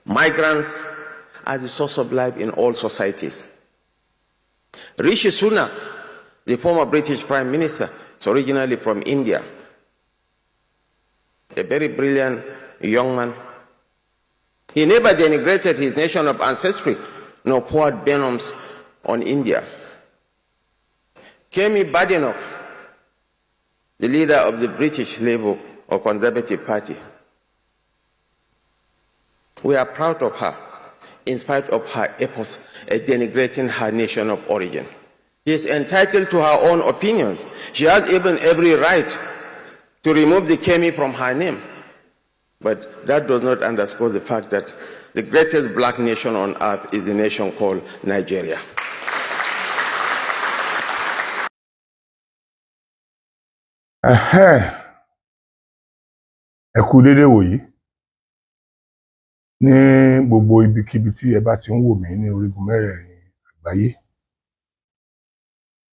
Migrants are the source of life in all societies. Rishi Sunak, the former British Prime Minister, is originally from India. A very brilliant young man. He never denigrated his nation of ancestry, nor poured venoms on India. Kemi Badenoch, the leader of the British Labour or Conservative Party. We are proud of her, in spite of her efforts at denigrating her nation of origin. She is entitled to her own opinions. She has even every right to remove the Kemi from her name. But that does not underscore the fact that the greatest black nation on earth is the nation called Nigeria. Ẹ kú dédé wòyí ní gbogbo ibikíbi tí ẹ bá ti ń wò mí ní orígun mẹ́rẹ̀ẹ̀rin àgbáyé,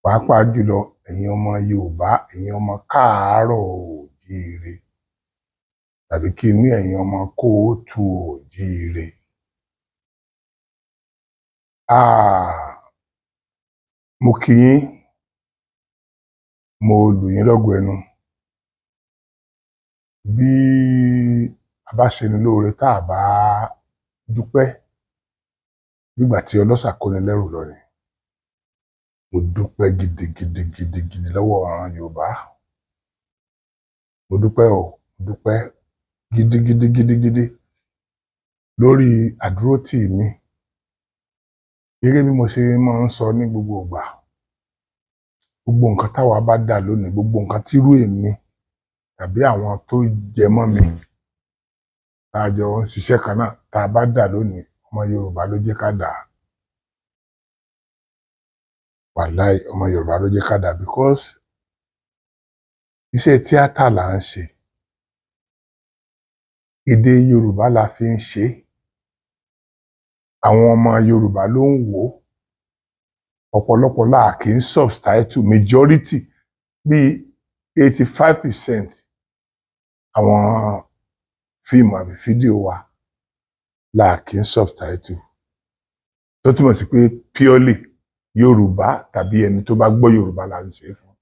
pàápàá jùlọ ẹ̀yin ọmọ Yorùbá, ẹ̀yin ọmọ káàárọ̀ oòjíire, tàbí kí ní ẹ̀yin ọmọ kóòtù oòjíire. Mo kí yín, mo lù yín lọ́gọ ẹnu. Bí a bá ṣe ní lóore tá a bá dúpẹ́ nígbà tí ọlọ́ṣà kóni lẹ́rù lọ ni. Mo dúpẹ́ gidigidi lọ́wọ́ àwọn Yorùbá. Mo dúpẹ́ mo dúpẹ́ gidigidi lórí àdúrótì mi. Gẹ́gẹ́ bí mo ṣe máa ń sọ ní gbogbo ìgbà, gbogbo nǹkan táwa bá dà lónìí, gbogbo nǹkan tírú èmi tàbí àwọn tó jẹ mọ́ mi tá a jọ ń ṣiṣẹ́ kan náà tá a bá dà lónìí, ọmọ Yorùbá ló jẹ́ ká dà. Wàláì, ọmọ Yorùbá ló jẹ́ ká dà, because iṣẹ́ tíátà là ń ṣe. Èdè Yorùbá la fi ń ṣe. Àwọn ọmọ Yorùbá ló ń wò ó. Ọ̀pọ̀lọpọ̀ là kì í subtitle, majority bíi 85% àwọn fíìmù àbí fídíò wa là kì í subtitle. Tó túmọ̀ sí pé purely Yorùbá tàbí ẹni tó bá gbọ́ Yorùbá là ń ṣe fún.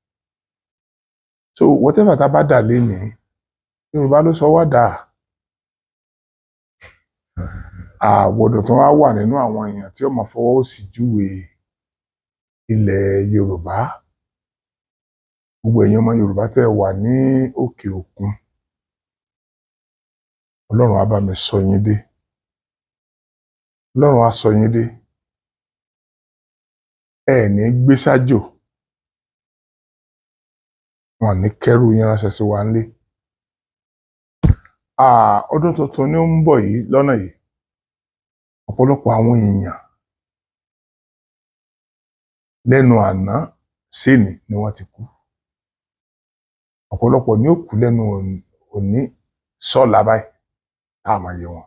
So whatever tá a bá dà lénìí, Yorùbá ló sọ wá dà. Àgbọ̀dọ̀ tó wá wà nínú àwọn èèyàn tí ó máa fọwọ́ òsì júwe ilẹ̀ Yorùbá. Gbogbo ẹ̀yin ọmọ Yorùbá tẹ́ wà ní òkè òkun, Ọlọ́run á bá mi sọ yín dé. Ọlọ́run á sọ yín dé. Ẹ ní gbé sájò. Wọn ní kẹ́rù yín ránṣẹ́ sí wa nílé. Ọdún tuntun ni ó ń bọ̀ yìí lọ́nà yìí. Ọ̀pọ̀lọpọ̀ àwọn èèyàn lẹ́nu àná sénì ni wọ́n ti kú. Ọ̀pọ̀lọpọ̀ ni ó kú lẹ́nu òní sọ́la báyìí tá a máa yẹ wọn.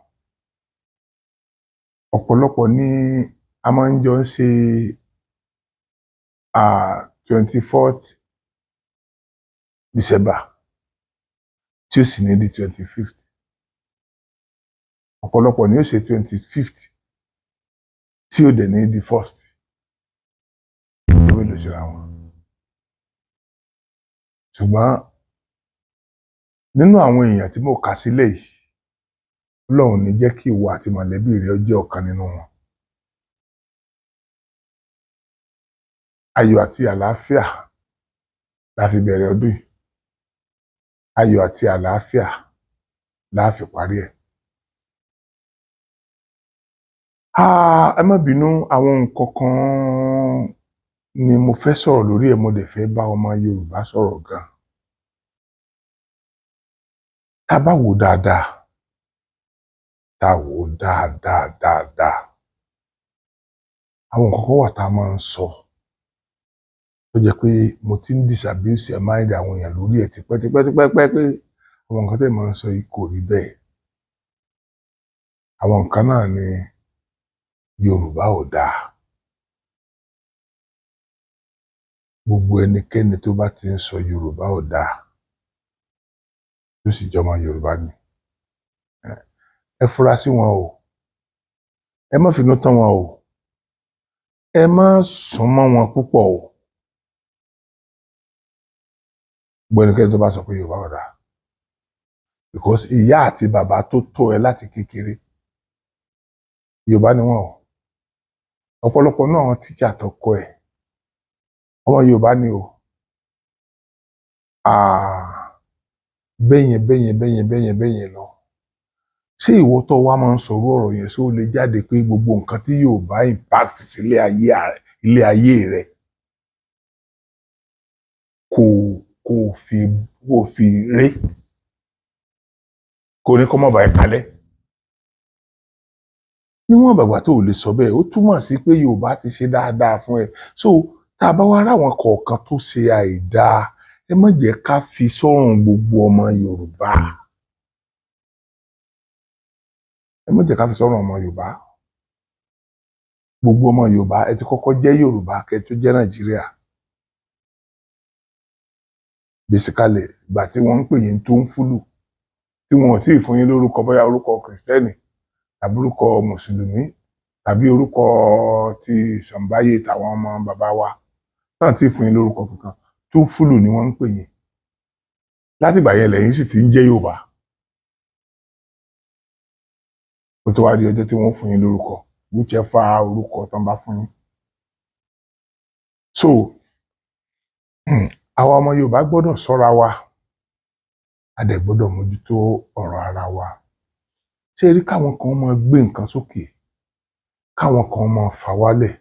Ọ̀pọ̀lọpọ̀ ni a máa ń jọ ń ṣe 24th December tí ó sì ní di 25th. Ọ̀pọ̀lọpọ̀ ni ó ṣe 25th tí ó dẹ̀ ní di 1st. Ló ṣe ra wọn. Ṣùgbọ́n nínú àwọn èèyàn tí mo kà sílẹ̀ yìí, Ọlọ́run ní jẹ́ kí ìwọ àti mọ̀lẹ́bí rẹ jẹ́ ọ̀kan nínú wọn. Ayọ̀ àti àlàáfíà la fi bẹ̀rẹ̀ ọdún yìí. Ayọ̀ àti àlàáfíà la fi parí ẹ̀. Ẹ má bínú, àwọn nǹkan kan ni mo fẹ́ sọ̀rọ̀ lórí ẹ̀, mo dẹ̀ fẹ́ bá ọmọ Yorùbá sọ̀rọ̀ gan. Tá bá wò dáadáa, tá wò dáadáa, àwọn nǹkan kan wà tá a máa ń sọ tó jẹ́ pé mo ti ń disabuse mind àwọn èèyàn lórí ẹ̀ tipẹ́ pé àwọn nǹkan tẹ́ máa ń sọ yìí kò rí bẹ́ẹ̀. Àwọn nǹkan náà ni Yorùbá ò dáa. Gbogbo ẹnikẹ́ni tó bá ti ń sọ Yorùbá ò dáa, tó sì jọmọ Yorùbá ni, ẹ fura sí wọn o. ẹ má finú tán wọn o, ẹ má súnmọ́ wọn púpọ̀ o. Gbẹ́nikẹ́ni tó bá sọ pé Yorùbá ò dáa, because ìyá àti bàbá tó tọ́ ẹ láti kékeré Yorùbá ni wọ́n o. Ọ̀pọ̀lọpọ̀ náà àwọn tíjà tó kọ́ ẹ ọmọ Yorùbá ni o. Bẹ́yẹn lọ. Ṣé ìwọ tó wá máa ń sọ̀rọ̀ ọ̀rọ̀ yẹn só lè jáde pé gbogbo nǹkan tí Yorùbá impact sílé ayé rẹ̀ kò fi ré, kò ní kó má bàa kalẹ̀. Níwọ̀n bàgbà tó lè sọ bẹ́ẹ̀, ó túmọ̀ sí pé Yorùbá ti ṣe dáadáa fún ẹ. So tá a bá wá ráwọn kọ̀ọ̀kan tó ṣe àìdáa, ẹ má jẹ́ ká fi sọ́rùn gbogbo ọmọ Yorùbá. Ẹ má jẹ́ ká fi sọ́rùn ọmọ Yorùbá. Gbogbo ọmọ Yorùbá ẹ ti kọ́kọ́ jẹ́ Yorùbá kẹ́ tó jẹ́ Nàìjíríà. Basically ìgbà tí wọ́n ń pè yín tó ń fúlù, tí wọn ò tí ì fún yín lórúkọ, bóyá orúkọ Kìrìsìtẹ́nì tàbí orúkọ Mùsùlùmí tàbí orúkọ ti ìṣẹ̀ǹbáyé tàwọn ọmọ bàbá wa, náà tí ì fún yín lórúkọ kankan, tó ń fúlù ni wọ́n ń pè yín. Látìgbà yẹn lẹ́yìn sì ti ń jẹ́ Yorùbá. Ó tó wá di ọjọ́ tí wọ́n fún yín lórúkọ, whichever orúkọ tó ń bá fún yín. So àwa ọmọ Yorùbá gbọ́dọ̀ ṣọ́ra wa, a dẹ̀ gbọ́dọ̀ mójútó ọ̀rọ̀ ara wa. Ṣé rí káwọn kan máa gbé nǹkan sókè, káwọn kan máa fà wálẹ̀.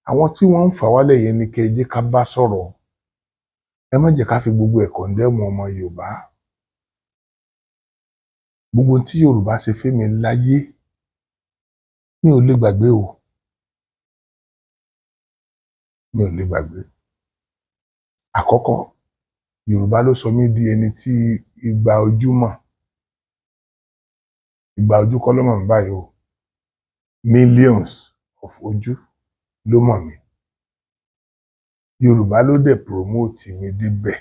Àwọn tí wọ́n ń fà wálẹ̀ yẹn ni kẹ́ ẹ jẹ́ ká bá sọ̀rọ̀. Ẹ má jẹ́ ká fi gbogbo ẹ̀ kọ̀ndẹ́mù ọmọ Yorùbá. Gbogbo tí Yorùbá ṣe fẹ́mi láyé mi ò lè gbàgbé o. Mi ò lè gbàgbé. Àkọ́kọ́, Yorùbá ló sọ mí di ẹni tí igba ojú mọ̀. Igba ojú kọ́ ló mọ̀ mí báyìí o. Millions of ojú ló mọ̀ mí. Yorùbá ló dẹ̀ promote mi débẹ̀.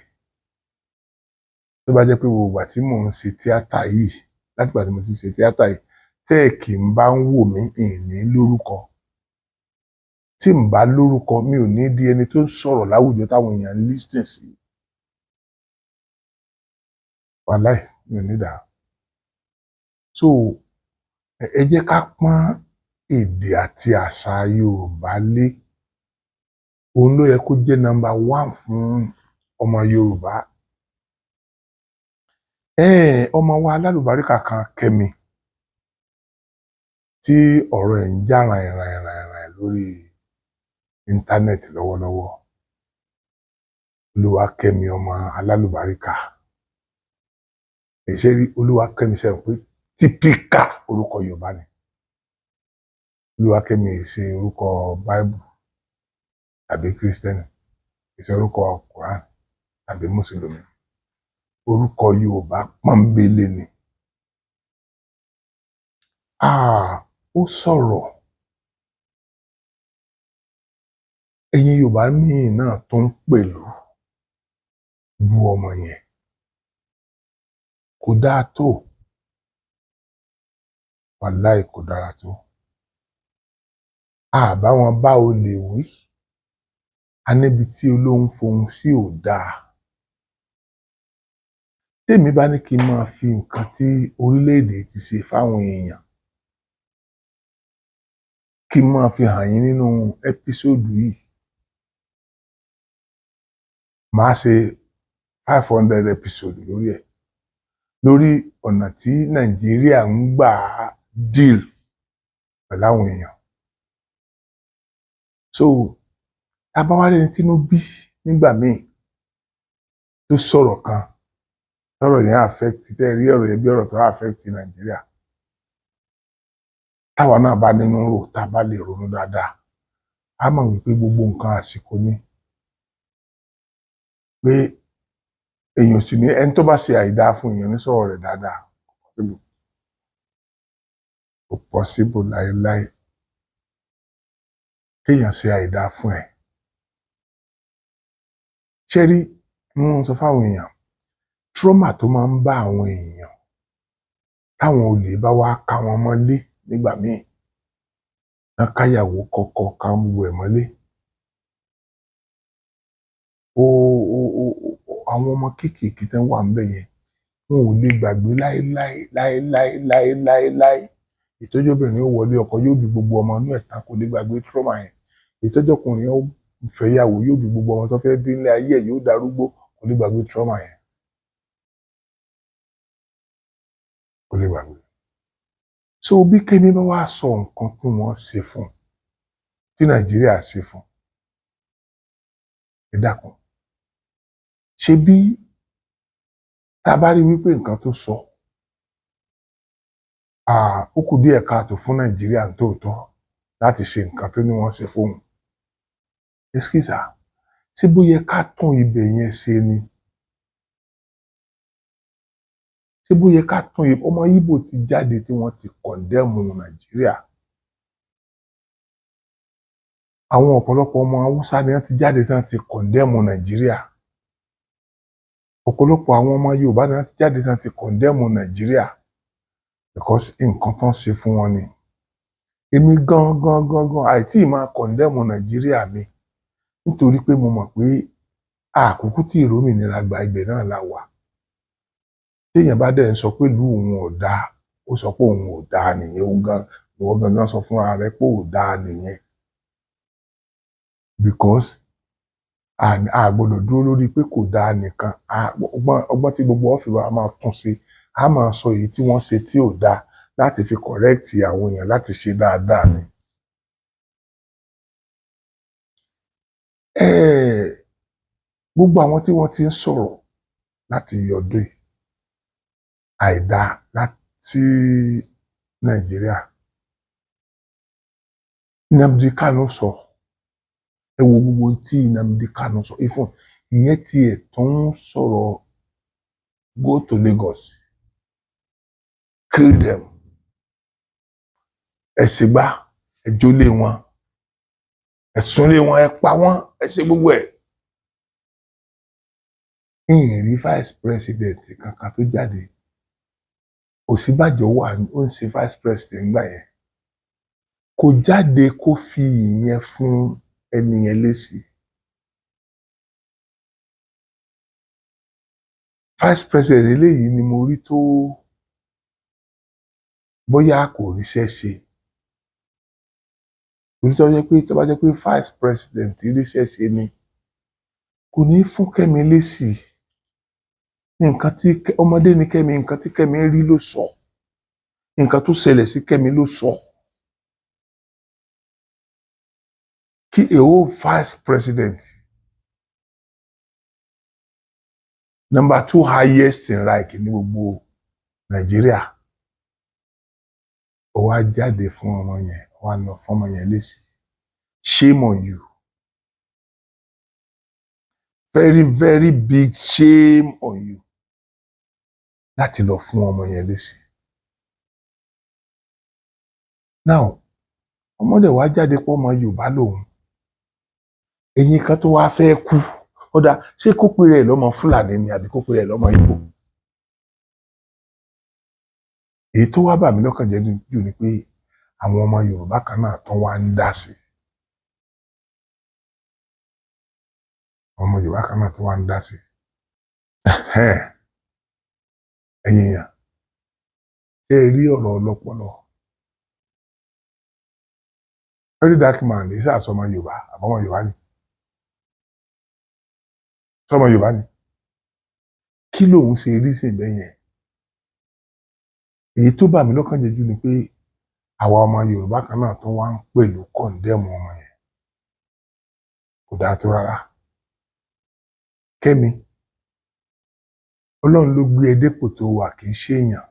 Tó bá jẹ́ pé gbogbo ìgbà tí mò ń ṣe tíátà yìí, láti ìgbà tí mo ti ṣe tíátà yìí, tẹ́ẹ̀kì ń bá ń wò mí ìní lórúkọ. Tí n bá lórúkọ, mi ò ní di ẹni tó ń sọ̀rọ̀ láwùjọ táwọn èèyàn listen sí. Wàláì, mi ò ní dà. So ẹ jẹ́ ká pọ́n èdè àti àṣà Yorùbá lé. Òun ló yẹ kó jẹ́ number one fún ọmọ Yorùbá. Ọmọ wa alálùbáríkà kan Kẹ́mi, tí ọ̀rọ̀ ẹ̀ ń já ràn lórí íńtánẹ́ẹ̀tì lọ́wọ́lọ́wọ́. Olúwakẹ́mi ọmọ alálùbáríkà. Ṣé rí Olúwakẹ́mi sẹ́yìn pé típíkà orúkọ Yorùbá ni. Olúwakẹ́mi ṣe orúkọ Bible tàbí Kírísítẹ́nì, ṣe orúkọ Quran tàbí Mùsùlùmí. Orúkọ Yorùbá pọ́nbélé ni. Ó sọ̀rọ̀. Ẹ̀yin Yorùbá míì náà tó ń pẹ̀lú bú ọmọ yẹn. Kò dáa tó. Wàláì kò dára tó. Bá wọn bá olè wí. A níbi tí olóhùn fohùn sí ò dáa. Tèmi bá ní kí n máa fi nǹkan tí orílẹ̀-èdè ti ṣe fáwọn èèyàn, kí n máa fi hàn yín nínú ẹ́písòdù yìí, màá ṣe 500 episode lórí ẹ̀. Lórí ọ̀nà tí Nàìjíríà ń gbà deal pẹ̀lú àwọn èèyàn. So tá bá wá lẹ́ni tínú bí nígbà míì tó sọ̀rọ̀ kan, tọ́rọ̀ yẹn affect, tẹ́ rí ọ̀rọ̀ yẹn bí ọ̀rọ̀ tó affect Nàìjíríà. Táwa náà bá nínú rò, tá bá lè ronú dáadáa, a mọ̀ wípé gbogbo nǹkan àsìkò ni. Pé èèyàn sì ní ẹni tó bá ṣe àìdáa fún èèyàn ní sọ̀rọ̀ rẹ̀ dáadáa. Kò possible láéláé kéèyàn ṣe àìdáa fún ẹ. Ṣé rí, wọ́n sọ fáwọn èèyàn, trauma tó máa ń bá àwọn èèyàn táwọn olè bá wá ká wọn mọ́lé nígbà míì, wọn káyàwó kọ́kọ́ ká gbogbo ẹ̀ mọ́lé àwọn ọmọ kéékèèké tí wọ́n wà ń bẹ̀ yẹn wọn ò lè gbàgbé láéláé ìtọ́jú obìnrin ó wọlé ọkọ yóò bí gbogbo ọmọ inú ẹ̀ tán kò lè gbàgbé trauma yẹn ìtọ́jú ọkùnrin ó fẹ́yàwó yóò bí gbogbo ọmọ tó fẹ́ bí nílé ayé ẹ̀ yóò darúgbó kò lè gbàgbé trauma yẹn kò lè gbàgbé. So bí Kẹ́mi bá wá sọ nǹkan tí wọ́n ṣe fún tí Nàìjíríà ṣe fún ẹ dákun ṣe bí tá a bá rí wípé nǹkan tó sọ ó kù díẹ̀ káàtó fún Nàìjíríà tóòtọ́ láti ṣe nǹkan tó ní wọ́n ṣe fóun ẹskísà ṣé bó yẹ ká tún ibẹ̀ yẹn ṣe ni ṣé bó yẹ ká tún ọmọ Ìgbò ti jáde tí wọ́n ti kọ̀ndẹ́mù Nàìjíríà àwọn ọ̀pọ̀lọpọ̀ ọmọ Haúsá ni wọ́n ti jáde tí wọ́n ti kọ̀ndẹ́mù Nàìjíríà ọ̀pọ̀lọpọ̀ àwọn ọmọ Yorùbá ni wọ́n ti jáde tí wọ́n ti kọ̀ndẹ́mù Nàìjíríà because nǹkan tó ń ṣe fún wọn ni èmi gangan àìtí máa kọ̀ndẹ́mù Nàìjíríà mi nítorí pé mo mọ̀ pé àkókò tí ìrómìnira gba ibẹ̀ náà la wà téèyàn bá dẹ̀ ń sọ pé ìlú òun ò dáa ó sọ pé òun ò dáa nìyẹn ìwọ gangan sọ fún ara rẹ pé ò dáa nìyẹn because a gbọ́dọ̀ dúró lórí pé kò dáa nìkan ọgbọ́n tí gbogbo ọ̀fìn wa máa tún ṣe a máa sọ èyí tí wọ́n ṣe tí ò dáa láti fi correct àwọn èèyàn láti ṣe dáadáa ni. Gbogbo àwọn tí wọ́n ti ń sọ̀rọ̀ láti ọdún yìí àìdá láti Nàìjíríà Nnamdi Kanu sọ ẹ wo gbogbo tí Nnamdi Kanu sọ ifun ìyẹn tiẹ̀ tó ń sọ̀rọ̀ go to Lagos kill them ẹ ṣègbà ẹ jólé wọn ẹ súnlé wọn ẹ pa wọn ẹ ṣe gbogbo ẹ̀. Ìyìnrí vice president kankan tó jáde Ọ̀ṣínbàjò wà ó ń ṣe vice president ńgbà yẹn kò jáde kó fi ìyẹn fún ẹni yẹn lésì vice president eléyìí ni mo rí tó bóyá kò ríṣẹ́ ṣe torí tó bá jẹ́ pé vice president ríṣẹ́ ṣe ni kò ní fún Kẹ́mi lésì nǹkan tí ọmọdé ni Kẹ́mi nǹkan tí Kẹ́mi rí ló sọ nǹkan tó ṣẹlẹ̀ sí Kẹ́mi ló sọ kí èwo vice president number 2 highest in rank ní gbogbo Nàìjíríà ó wá jáde fún ọmọ yẹn ó wá lọ fún ọmọ yẹn lésì shame on you very big shame on you láti lọ fún ọmọ yẹn lésì. Now ọmọdé wa jáde pọ̀ ọmọ Yorùbá lòun ẹ̀yin kan tó wá fẹ́ kú ọ̀dà ṣé kó pe rẹ̀ lọ́mọ Fúlàní ni àbí kó pe rẹ̀ lọ́mọ Ìgbò. Èyí tó wá bà mí lọ́kàn jẹ́ jù ni pé àwọn ọmọ Yorùbá kan náà tó wá ń dá sí ọmọ Yorùbá kan náà tó wá ń dá sí ẹ̀yin yẹn ṣé ẹ rí ọ̀rọ̀ ọlọ́pọlọ very dark man lè ṣàṣọmọ Yorùbá àbọmọ Yorùbá ni sọmọ Yorùbá ni kí lòun ṣe rí sí ìbẹ yẹn èyí tó bà mí lọ́kàn jẹ́ jù ni pé àwa ọmọ Yorùbá kan náà tó wá ń pẹ̀lú kọ̀ǹdẹ́mù ọmọ yẹn kò dáa tó rárá Kẹ́mi Ọlọ́run ló gbé ẹ dépò tó wà kì í ṣe èèyàn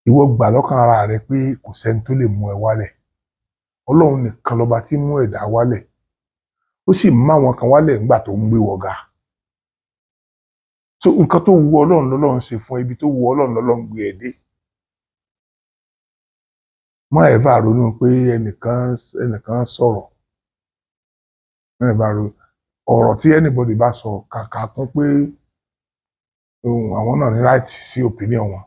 ìwọ gbà lọ́kàn ara rẹ pé kò sẹ́ni tó lè mú ẹ wálẹ̀ Ọlọ́run nìkan lọ́ba tí mú ẹ̀dá wálẹ̀ ó sì mú àwọn kan wálẹ̀ nígbà tó ń gbé wọ̀gá so nǹkan tó wu Ọlọ́run lọ́lọ́run ṣe fún ibi tó wu Ọlọ́run lọ́lọ́run gbé ẹ dé má ẹ̀ bá ronú pé ẹnìkan sọ̀rọ̀ má ẹ̀ bá ronú ọ̀rọ̀ tí anybody bá sọ kàkà kún pé àwọn náà ní right sí opinion wọn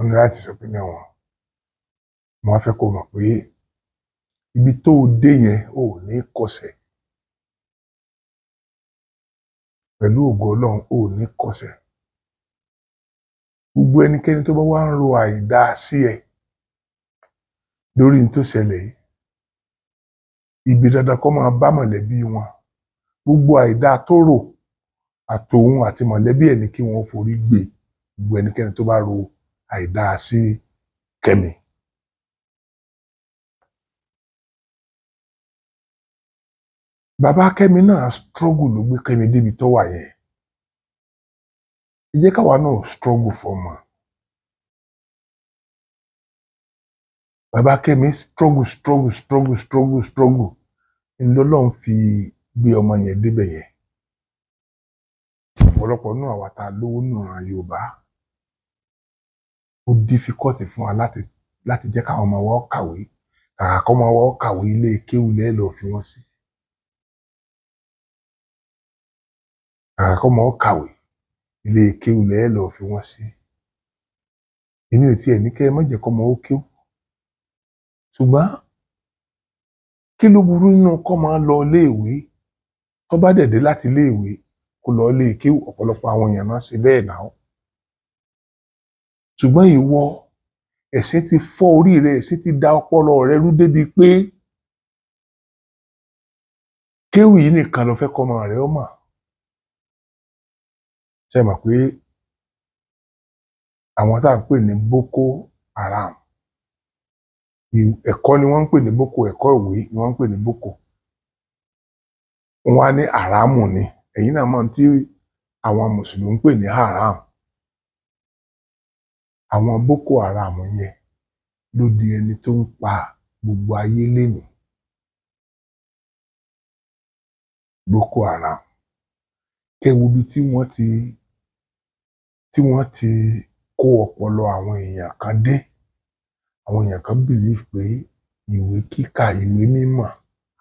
ní right sí opinion wọn mo wá fẹ́ kó mọ̀ pé ibi tó o dé yẹn ò ní kọsẹ̀. Pẹ̀lú ògo Ọlọ́run ò ní kọsẹ̀. Gbogbo ẹnikẹ́ni tó bá wá ń ro àìdáa sí ẹ lórí n tó ṣẹlẹ̀ yìí, ibi dandan kó máa bá mọ̀lẹ́bí wọn. Gbogbo àìdáa tó rò àtòun àti mọ̀lẹ́bí ẹ̀ ní kí wọ́n forí gbé. Gbogbo ẹnikẹ́ni tó bá ro àìdáa sí Kẹ́mi. Bàbá Kẹ́mi náà struggle ló gbé Kẹ́mi débi tó wà yẹn. Ẹ jẹ́ káwa náà struggle fọ́mọ. Bàbá Kẹ́mi struggle. Ọlọ́run fi gbé ọmọ yẹn débẹ̀ yẹn. Ọ̀pọ̀lọpọ̀ nínú àwa tá lówó nínú ìran Yorùbá, ó difficult fún wa láti jẹ́ káwọn ọmọ wa kàwé. Kàkà kọ́ ọmọ wa kàwé, ilé kéwú lẹ́ lọ fi wọ́n sí. Kàkà kọ́ ọmọ kàwé, ilé kéwú lẹ́ lọ fi wọ́n sí. Èmi ò tiẹ̀ ní kẹ́ ẹ má jẹ́ kọ́ ọmọ ó kéwú. Ṣùgbọ́n kí ló burú nínú kọ́ máa lọ iléèwé? Tó bá dẹ̀dẹ̀ láti iléèwé kó lọ ilé kéwú, ọ̀pọ̀lọpọ̀ àwọn èèyàn náà ṣe bẹ́ẹ̀ náà. Ṣùgbọ́n ìwọ, ẹ̀sìn ti fọ́ orí rẹ, ẹ̀sìn ti da ọpọlọ rẹ rú débi pé kéwú yìí nìkan ló fẹ́ kọ́ ọmọ rẹ ó mọ̀. Ṣé ẹ mọ̀ pé àwọn tá à ń pè ní Boko Haram, ẹ̀kọ́ ni wọ́n ń pè ní Boko, ẹ̀kọ́ ìwé ni wọ́n ń pè ní Boko. Wọ́n á ní haramu ni. Ẹ̀yin náà mọ̀ tí àwọn Mùsùlùmí ń pè ní haram. Àwọn Boko Haram yẹn ló di ẹni tó ń pa gbogbo ayé lénìí. Boko Haram. Kẹ́wo bí tí wọ́n ti kó ọpọlọ àwọn èèyàn kan dé. Àwọn èèyàn kan believe pé ìwé kíkà, ìwé mímọ̀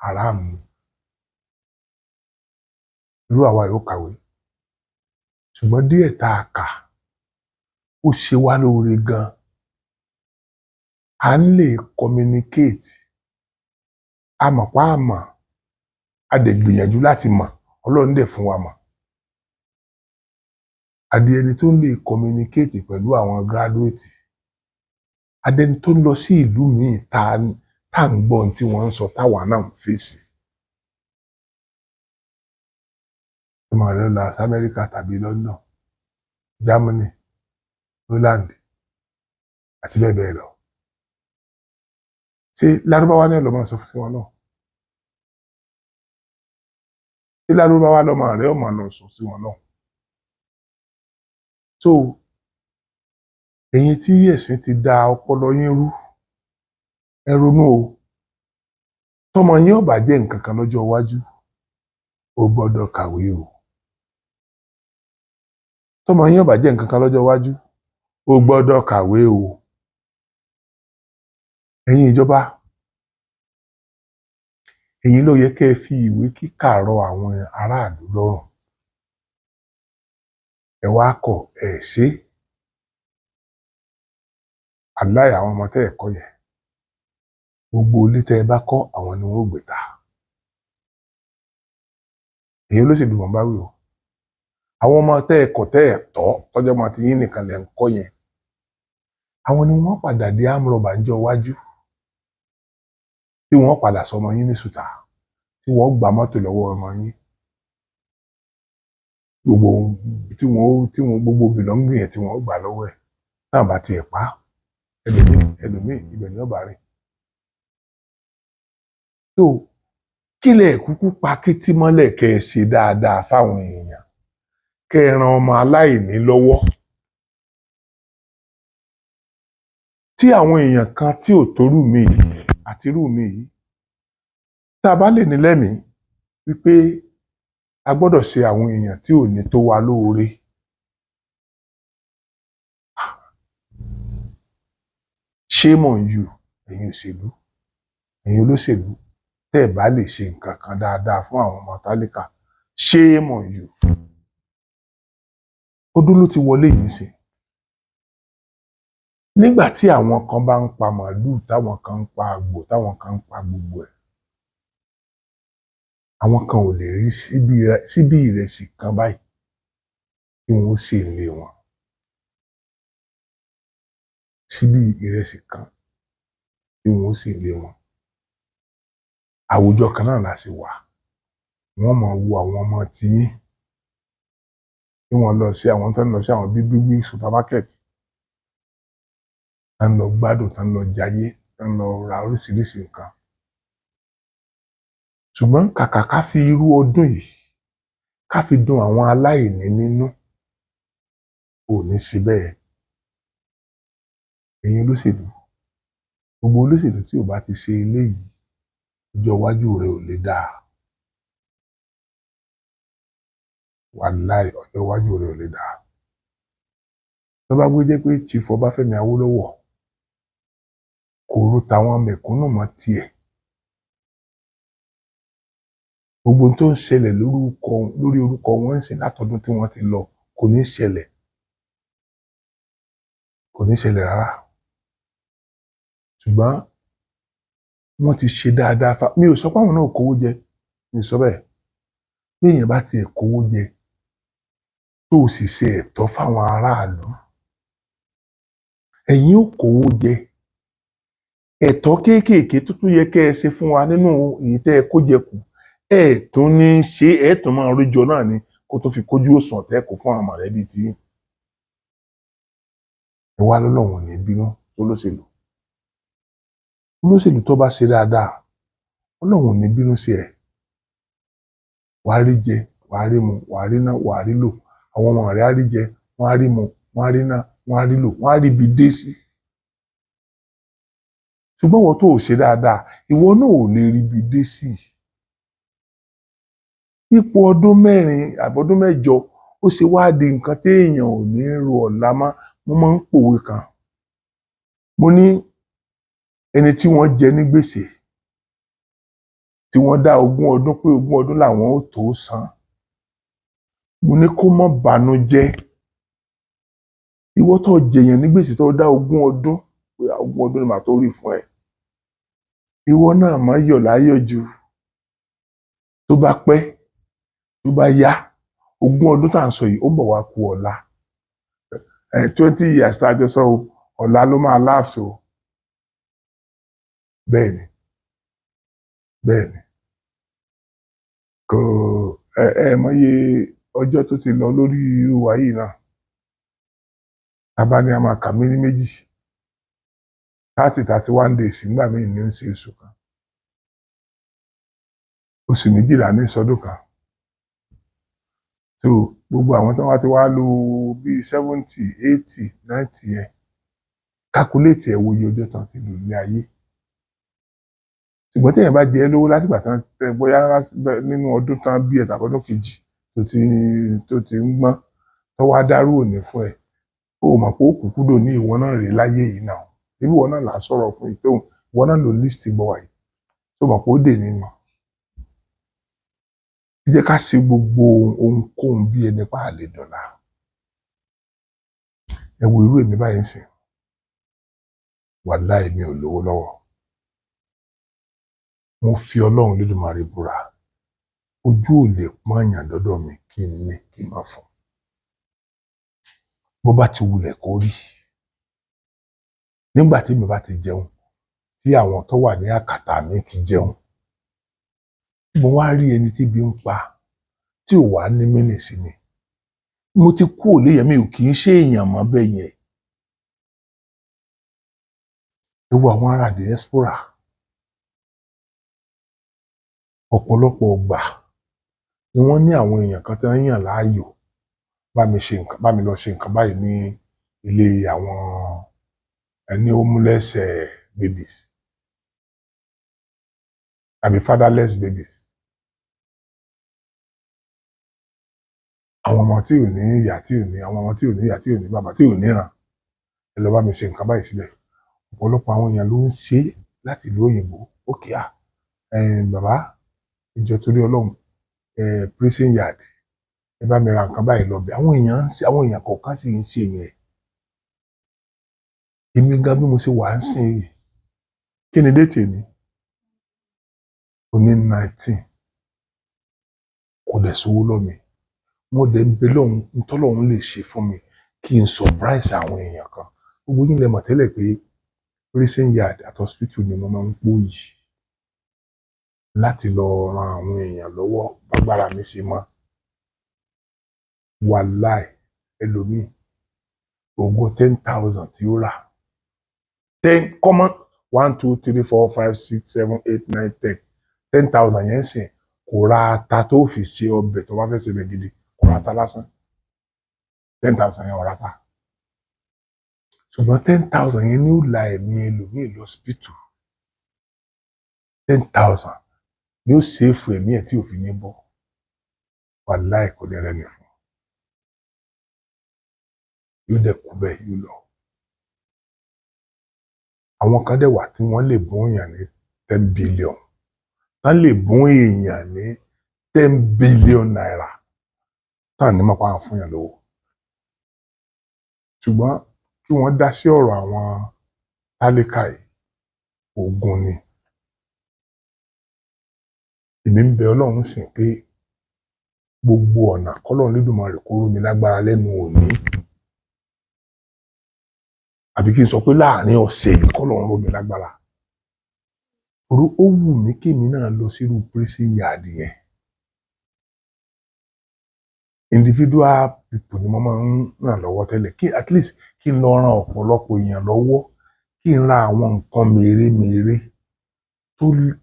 haram ni. Irú àwa yóò kàwé. Ṣùgbọ́n díẹ̀ tá a kà ó ṣe wá lóore gan. À ń lè communicate. A mọ̀ pa á mọ̀. A dẹ̀ gbìyànjú láti mọ̀. Ọlọ́run dẹ̀ fún wa mọ̀. Adé ẹni tó ń lè communicate pẹ̀lú àwọn graduate. Adé ẹni tó ń lọ sí ìlú míì tá à ń gbọ́ ohun tí wọ́n ń sọ táwa náà ń fèsì. Ọmọ rẹ lọ sí Amẹ́ríkà tàbí London, Germany, Holland àti bẹ́ẹ̀ bẹ́ẹ̀ lọ. Ṣé Lárúbáwá náà lọ máa sọ fún wọn náà? Ṣé Lárúbáwá lọ́mọ rẹ ó máa lọ sọ sí wọn náà? So, ẹ̀yin tí ẹ̀sìn ti da ọpọlọ yín rú, ẹ ronú o. Tọ́mọ yín ó bá jẹ́ nǹkan kan lọ́jọ́ iwájú, ó gbọ́dọ̀ kàwé o. Tọ́mọ yín ó bá jẹ́ nǹkan kan lọ́jọ́ iwájú, ó gbọ́dọ̀ kàwé o. Ẹ̀yin ìjọba, ẹ̀yin ló yẹ kẹ́ ẹ fi ìwé kíkà rọ àwọn aráàlú lọ́rùn. Ẹ wá kọ̀, ẹ ṣe. Aláì àwọn ọmọ tẹ́ ẹ kọ́ yẹn, gbogbo ilé tẹ́ ẹ bá kọ́, àwọn ni wọ́n ó gbé ta. Èyí olóṣèlú wọn bá wí o. Àwọn ọmọ tẹ́ ẹ kọ̀ tẹ́ ẹ tọ́, tọ́jọ́ máa ti yín nìkan lẹ́ ń kọ́ yẹn. Àwọn ni wọ́n padà di amúrọ̀bà ńjọ́ iwájú. Tí wọ́n padà sọ ọmọ yín ní sùtà. Tí wọ́n gba mọ́tò lọ́wọ́ ọmọ yín. Gbogbo bìlọ́ngì yẹn tí wọ́n gbà lọ́wọ́ ẹ̀. Náà bá tiẹ̀ pa ẹlòmíì ibẹ̀ ni ó bá rìn. So, kílẹ̀ kúkú pa kétí mọ́lẹ̀ kẹ́ ẹ ṣe dáadáa fáwọn èèyàn. Kẹ́ ẹ ran ọmọ aláìní lọ́wọ́. Tí àwọn èèyàn kan tí ò tó rú mi yìí àti rú mi yìí, tá a bá lè ní lẹ́mìí wípé a gbọ́dọ̀ ṣe àwọn èèyàn tí ò ní tó wa lóore. Shame on you, ẹ̀yin òṣèlú, ẹ̀yin olóṣèlú, tẹ́ ẹ̀ bá lè ṣe nǹkan kan dáadáa fún àwọn ọmọ tálíkà. Shame on you. Ọdún ló ti wọlé yìí sí. nígbà tí àwọn kan bá ń pa màálù táwọn kan ń pa àgbò táwọn kan ń pa gbogbo ẹ̀, àwọn kan ò lè rí síbí ìrẹsì kan báyìí tí wọn ó sè nílé wọn. Síbí ìrẹsì kan tí wọn ó sè nílé wọn. Àwùjọ kan náà la sì wà. Wọ́n máa wo àwọn ọmọ tiyín tí wọ́n lọ sí àwọn tó ń lọ sí àwọn big supermarket, tó ń lọ gbádùn, tó ń lọ jayé, tó ń lọ ra oríṣiríṣi nǹkan. Ṣùgbọ́n kàkà ká fi irú ọdún yìí ká fi dùn àwọn aláìní nínú, ò ní ṣe bẹ́ẹ̀. Ẹ̀yin olóṣèlú, gbogbo olóṣèlú tí ò bá ti ṣe eléyìí, ọjọ́ iwájú rẹ̀ ò lè dáa. Wàláì, ọjọ́ iwájú rẹ̀ ò lè dáa. Tó bá gbé jẹ́ pé Chief Ọbáfẹ́mi Awólọ́wọ̀ kò ro tàwọn mẹ̀kúnnù mọ́ tiẹ̀, gbogbo tó ń ṣẹlẹ̀ lórí orúkọ wọn ń sìn látọdún tí wọ́n ti lọ kò ní ṣẹlẹ̀. Kò ní ṣẹlẹ̀ rárá. Ṣùgbọ́n wọ́n ti ṣe dáadáa mi ò sọ pé àwọn náà kówó jẹ, mi ò sọ bẹ́ẹ̀. Bí èèyàn bá tiẹ̀ kówó jẹ tó sì ṣe ẹ̀tọ́ fáwọn aráàlú, ẹ̀yin ò kówó jẹ. Ẹ̀tọ́ kéékèèké tó tún yẹ kẹ́ ẹ ṣe fún wa nínú èyí tẹ́ ẹ kó jẹ kù, ẹ tún ní ṣe, ẹ tún máa rójọ náà ni kó tó fi kójú òṣùwọ̀n tẹ́ kó fún àwọn mọ̀lẹ́bí tí ẹ wá lọ́lọ́run ní bínú olóṣèlú. Olóṣèlú tó bá ṣe dáadáa, Ọlọ́run ní bínú sí ẹ. Wàá rí jẹ, wàá rí mu, wàá rí ná, wàá rí lò. Àwọn ọmọ rẹ̀ á rí jẹ, wọ́n á rí mu, wọ́n á rí ná, wọ́n á rí lò, wọ́n á rí ibi dé sí. Ṣùgbọ́n wọ́n tó ò ṣe dáadáa, ìwọ náà ò lè rí ibi dé sí. Ipò ọdún 4 àbọ̀dún 8 ó ṣe wá di nǹkan tí èèyàn ò ní ro ọ̀la mọ́. Mo máa ń pòwe kan. Mo ní ẹni tí wọ́n jẹ ní gbèsè, tí wọ́n dá 20 ọdún pé 20 ọdún làwọn ó tó san. Mo ní kó má bànújẹ́. Ìwọ tó jẹyàn ní gbèsè tó dá 20 ọdún pé 20 ọdún ni màá tó rí fún ẹ. Ìwọ náà má yọ̀ láyọ̀ jù. Tó bá pẹ́, tó bá yá, 20 ọdún tá à ń sọ yìí ó ń bọ̀ wá kù ọ̀la. 20 years tá a jọ sọ ọ̀la ló máa lapse o. Bẹ́ẹ̀ni, bẹ́ẹ̀ni. Kò mọye ọjọ́ tó ti lọ lórí irú wa yìí náà. Tábá ní a máa kà mí ní méjì. 31 days nígbà míì ní ń ṣe oṣù kan. Oṣù 12 ní ìsọdún kan. So gbogbo àwọn tó wá ti wá lò bí 70, 80, 90 yẹn, calculate ẹ̀ wo iye ọjọ́ tán ti lò ní ayé. Ṣùgbọ́n téèyàn bá jẹ lówó látìgbà tán bóyá nínú ọdún tán bí ẹ tàbí ọdún kejì tó ti ń gbọ́n tó wá dárú òní fún ẹ, ó mọ̀ pé ó kúkú dò ní ìwọ náà rèé láyé yìí náà. Ibi ìwọ náà là á sọ̀rọ̀ fún ìtòhùn, ìwọ náà ló list gbọ́ wáyé tó mọ̀ pé ó dè nínú. Ẹ jẹ́ ká ṣe gbogbo ohunkóhun bí ẹni pa àlè dọ̀la. Ẹ wo irú èmi báyìí sìn. Wàláhì mi ò lówó lọ́wọ́. Mo fi Ọlọ́run Olódùmarè búra. Ojú ò lè pọ́n èèyàn dọ́dọ̀ mi kí n ní kí n má fún. Bó bá ti wulẹ̀ kó rí. Nígbà tí mi bá ti jẹun, tí àwọn tó wà ní àkàtà mi ti jẹun, mo wá rí ẹni tí ebi ń pa tí ò wá ní mínì sí mi. Mo ti kú òléyẹ, mi ò kì í ṣe èèyàn mọ́ bẹ́ẹ̀ yẹn. Ẹ wo àwọn ará diaspora. Ọ̀pọ̀lọpọ̀ ọgbà ni wọ́n ní àwọn èèyàn kan tí wọ́n yàn láàyò bá mi lọ ṣe nǹkan báyìí ní ilé àwọn ẹni homeless babies àbí fatherless babies. Àwọn ọmọ tí ò ní ìyá tí ò ní, àwọn ọmọ tí ò ní ìyá tí ò ní bàbá tí ò níran, ẹ lọ bá mi ṣe nǹkan báyìí síbẹ̀. Ọ̀pọ̀lọpọ̀ àwọn èèyàn ló ń ṣe láti ìlú òyìnbó. Ókè bàbá ìjọ torí Ọlọ́run prison yard ẹ bá mi ra nǹkan báyìí lọ bẹ̀. Àwọn èèyàn kọ̀ọ̀kan sì ń ṣe yẹn. èmi gan bí mo ṣe wà ń sìn yìí kí ni déètì ni òní 19 kò dẹ̀ sówó lọ́mi mo dẹ̀ ń bẹ lọ́hùn ntọ́lọ́hùn lè ṣe fún mi kí n surprise àwọn èèyàn kan gbogbo yín lẹ mọ̀ tẹ́lẹ̀ pé prison yard àti hospital ni mo máa ń pò yìí láti lọ ran àwọn èèyàn lọ́wọ́ bágbára mi ṣe mọ́ wàláì ẹlòmíì ògo 10,000 tí ó rà 10 common 1 2 3 4 5 6 7 8 9 10 10,000 yẹn sìn kò ra ata tó fi ṣe ọbẹ̀ tó bá fẹ́ ṣe bẹ̀ gidi kò ra ata lásán 10,000 yẹn ò ra ata ṣùgbọ́n 10,000 yẹn ní ó la ẹ̀mí ẹlòmíì lọ́sípítù 10,000 ni ó ṣèfù ẹ̀mí ẹ̀ tí ò fi ní bọ́ wàláì kò lè rẹ́ni fún yóò dẹ̀ kú bẹ́ẹ̀ yóò lọ. àwọn kan dẹ̀ wà tí wọ́n lè bún èèyàn ní 10 billion wọ́n lè bún èèyàn ní 10 billion naira táà ní mọ̀pá fún yàn lówó ṣùgbọ́n kí wọ́n dá sí ọ̀rọ̀ àwọn tálíkà yìí ogun ni èmi ń bẹ Ọlọ́run sìn pé gbogbo ọ̀nà kọ́lọ́run Lédùmarè kó ró mi lágbára lẹ́nu òní àbí kí n sọ pé láàrin ọ̀sẹ̀ yìí kọ́lọ́run ró mi lágbára ó wù mí kémi náà lọ sírú prison yard yẹn individual people ni mo máa ń ràn lọ́wọ́ tẹ́lẹ̀ kí at least kí n lọ ran ọ̀pọ̀lọpọ̀ èèyàn lọ́wọ́ kí n ra àwọn nǹkan mèremère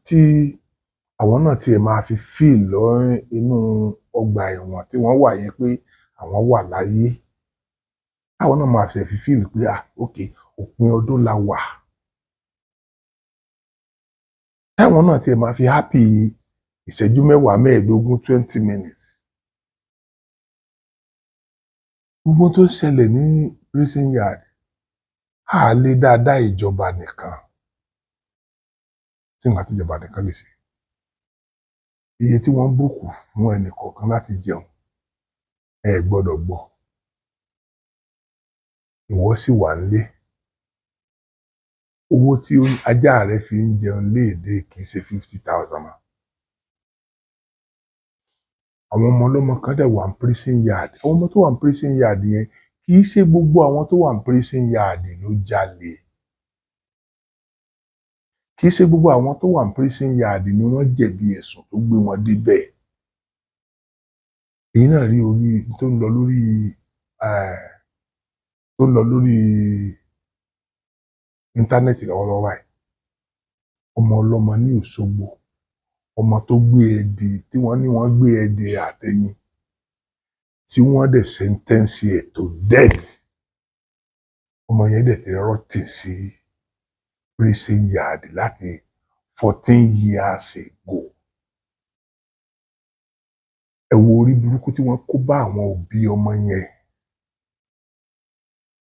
tí àwọn náà tiẹ̀ máa fi feel lọ inú ọgbà ẹ̀wọ̀n tí wọ́n wà yẹn pé àwọn wà láyé àwọn náà máa fi feel pé ok òpin ọdún la wà táwọn náà tiẹ̀ máa fi happy ìṣẹ́jú 10 15 20 minutes. gbogbo tó ṣẹlẹ̀ ní prison yard a lè dáadáa ìjọba nìkan tí nǹkan tíjọba nìkan lè ṣe iye tí wọ́n bùkù fún ẹnì kọ̀ọ̀kan láti jẹun ẹ gbọ́dọ̀ gbọ́ ìwọ sì wà nílé owó tí ajá rẹ fi ń jẹun léèdè kì í ṣe 50,000 mọ́ àwọn ọmọ ọlọ́mọ kan dẹ̀ wà ní prison yard àwọn ọmọ tó wà ní prison yard yẹn kì í ṣe gbogbo àwọn tó wà ní prison yard ló jalè kì í ṣe gbogbo àwọn tó wà ní prison yard ni wọ́n jẹ̀bi ẹ̀sùn tó gbé wọn débẹ̀ èyí náà rí orí tó ń lọ lórí íńtánẹ́ẹ̀tì lọ́wọ́lọ́wọ́ báyìí ọmọ ọlọ́mọ ní Òṣogbo ọmọ tó gbé ẹdì tí wọ́n ní wọ́n gbé ẹdì àtẹ̀yìn tí wọ́n dẹ̀ sẹ́ńtẹ́ǹsì ẹ̀ tó death ọmọ yẹn dẹ̀ ti rọ́tì sí prison yard láti 14 years ago ẹ wo orí burúkú tí wọ́n kó bá àwọn òbí ọmọ yẹn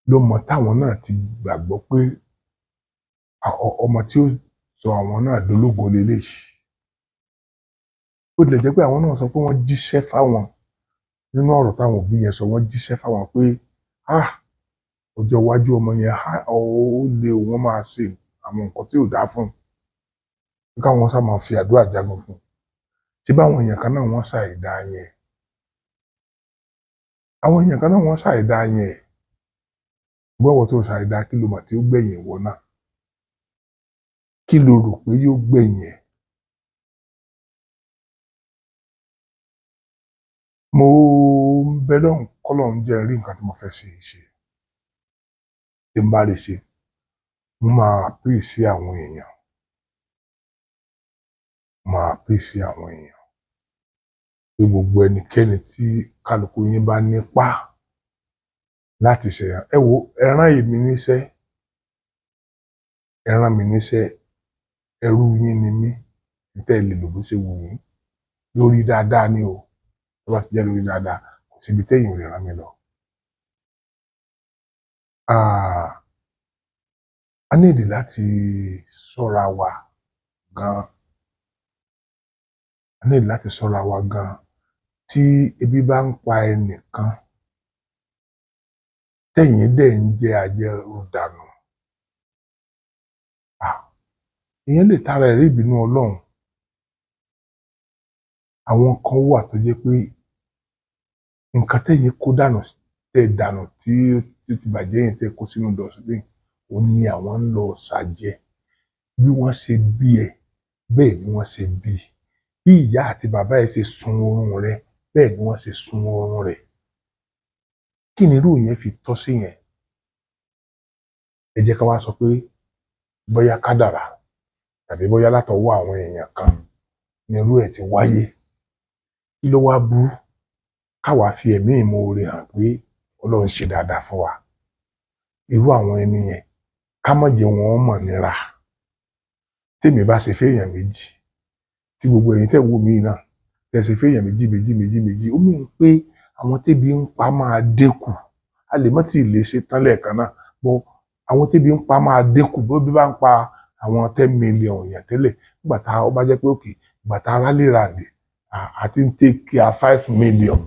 lọ́mọ táwọn náà ti gbàgbọ́ pé ọmọ tí ó sọ àwọn náà dológo lélẹ́yìí ó tilẹ̀ jẹ́ pé àwọn náà sọ pé wọ́n jíṣẹ́ fáwọn nínú ọ̀rọ̀ táwọn òbí yẹn sọ wọ́n jíṣẹ́ fáwọn pé ọjọ́ iwájú ọmọ yẹn ó lè wọ́n máa ṣe àwọn nǹkan tí ò dáa fún un káwọn sá máa fi àdúrà jagun fún un ṣé báwọn èèyàn kan náà wọ́n ṣàìdá yẹn àwọn èèyàn kan náà wọ́n ṣàìdá yẹn gbọ́wọ́ tó ṣàìdá kí ló mọ̀ tí ó gbẹ̀yìn wọ náà kí ló rò pé yóò gbẹ̀yìn ẹ̀ mo ń bẹ lọ́hùn kọ́lọ́hún jẹ́ rí nǹkan tí mo fẹ́ ṣe tí n bá lè ṣe mo máa pè sí àwọn èèyàn pé gbogbo ẹnikẹ́ni tí kálukú yín bá nípa láti ṣèyàn ẹ wo ẹ rán èmi níṣẹ́ ẹ rán mi níṣẹ́ ẹrú yín ni mí tẹ́ ẹ lè lò bó ṣe wù yín lórí dáadáa ni o tó bá ti jẹ́ lórí dáadáa kò síbi téèyàn ò lè rán mi lọ. a nídìí láti ṣọ́ra wa gan tí ebi bá ń pa ẹnìkan tẹ̀yin dẹ̀ ń jẹ àjẹrù dànù èèyàn lè tara ẹ̀rí ìbínú Ọlọ́run. Àwọn kan wà tó jẹ́ pé nǹkan tẹ́yin kó dànù tẹ́ dànù tí ó ti bàjẹ́ yẹn tẹ́ kó sínú dustbin òun ni àwọn ń lọ ṣàjẹ́. Bí wọ́n ṣe bí ẹ bẹ́ẹ̀ ni wọ́n ṣe bí i. Bí ìyá àti bàbá ẹ ṣe sun oorun rẹ bẹ́ẹ̀ ni wọ́n ṣe sun oorun rẹ̀. Kí ni irú yẹn fi tọ́ sí yẹn? Ẹ jẹ́ ká wá sọ pé bóyá kádàrá tàbí bóyá látọwọ́ àwọn èèyàn kan ni irú ẹ̀ ti wáyé. Kí ló wá burú káwa fi ẹ̀mí ìmoore hàn pé Ọlọ́run ṣe dáadáa fún wa? Irú àwọn ẹni yẹn ká má jẹ́ wọn mọ̀ nira. Tèmi bá ṣe fẹ́yàn méjì tí gbogbo ẹ̀yin tẹ́ wò mí náà tẹ́ ṣe fẹ́yàn méjì ó mìíràn pé àwọn tébi ń pa máa dínkù. A lè má tí ì lè ṣe tán lẹ́ẹ̀kan náà bọ́ àwọn tébi ń pa máa dínkù. Bó bí bá ń pa àwọn 10 million èèyàn tẹ́lẹ̀ nígbà tá ó bá jẹ́ pé òkè ìgbà tá rálé ràǹdì àti ń take care 5 million.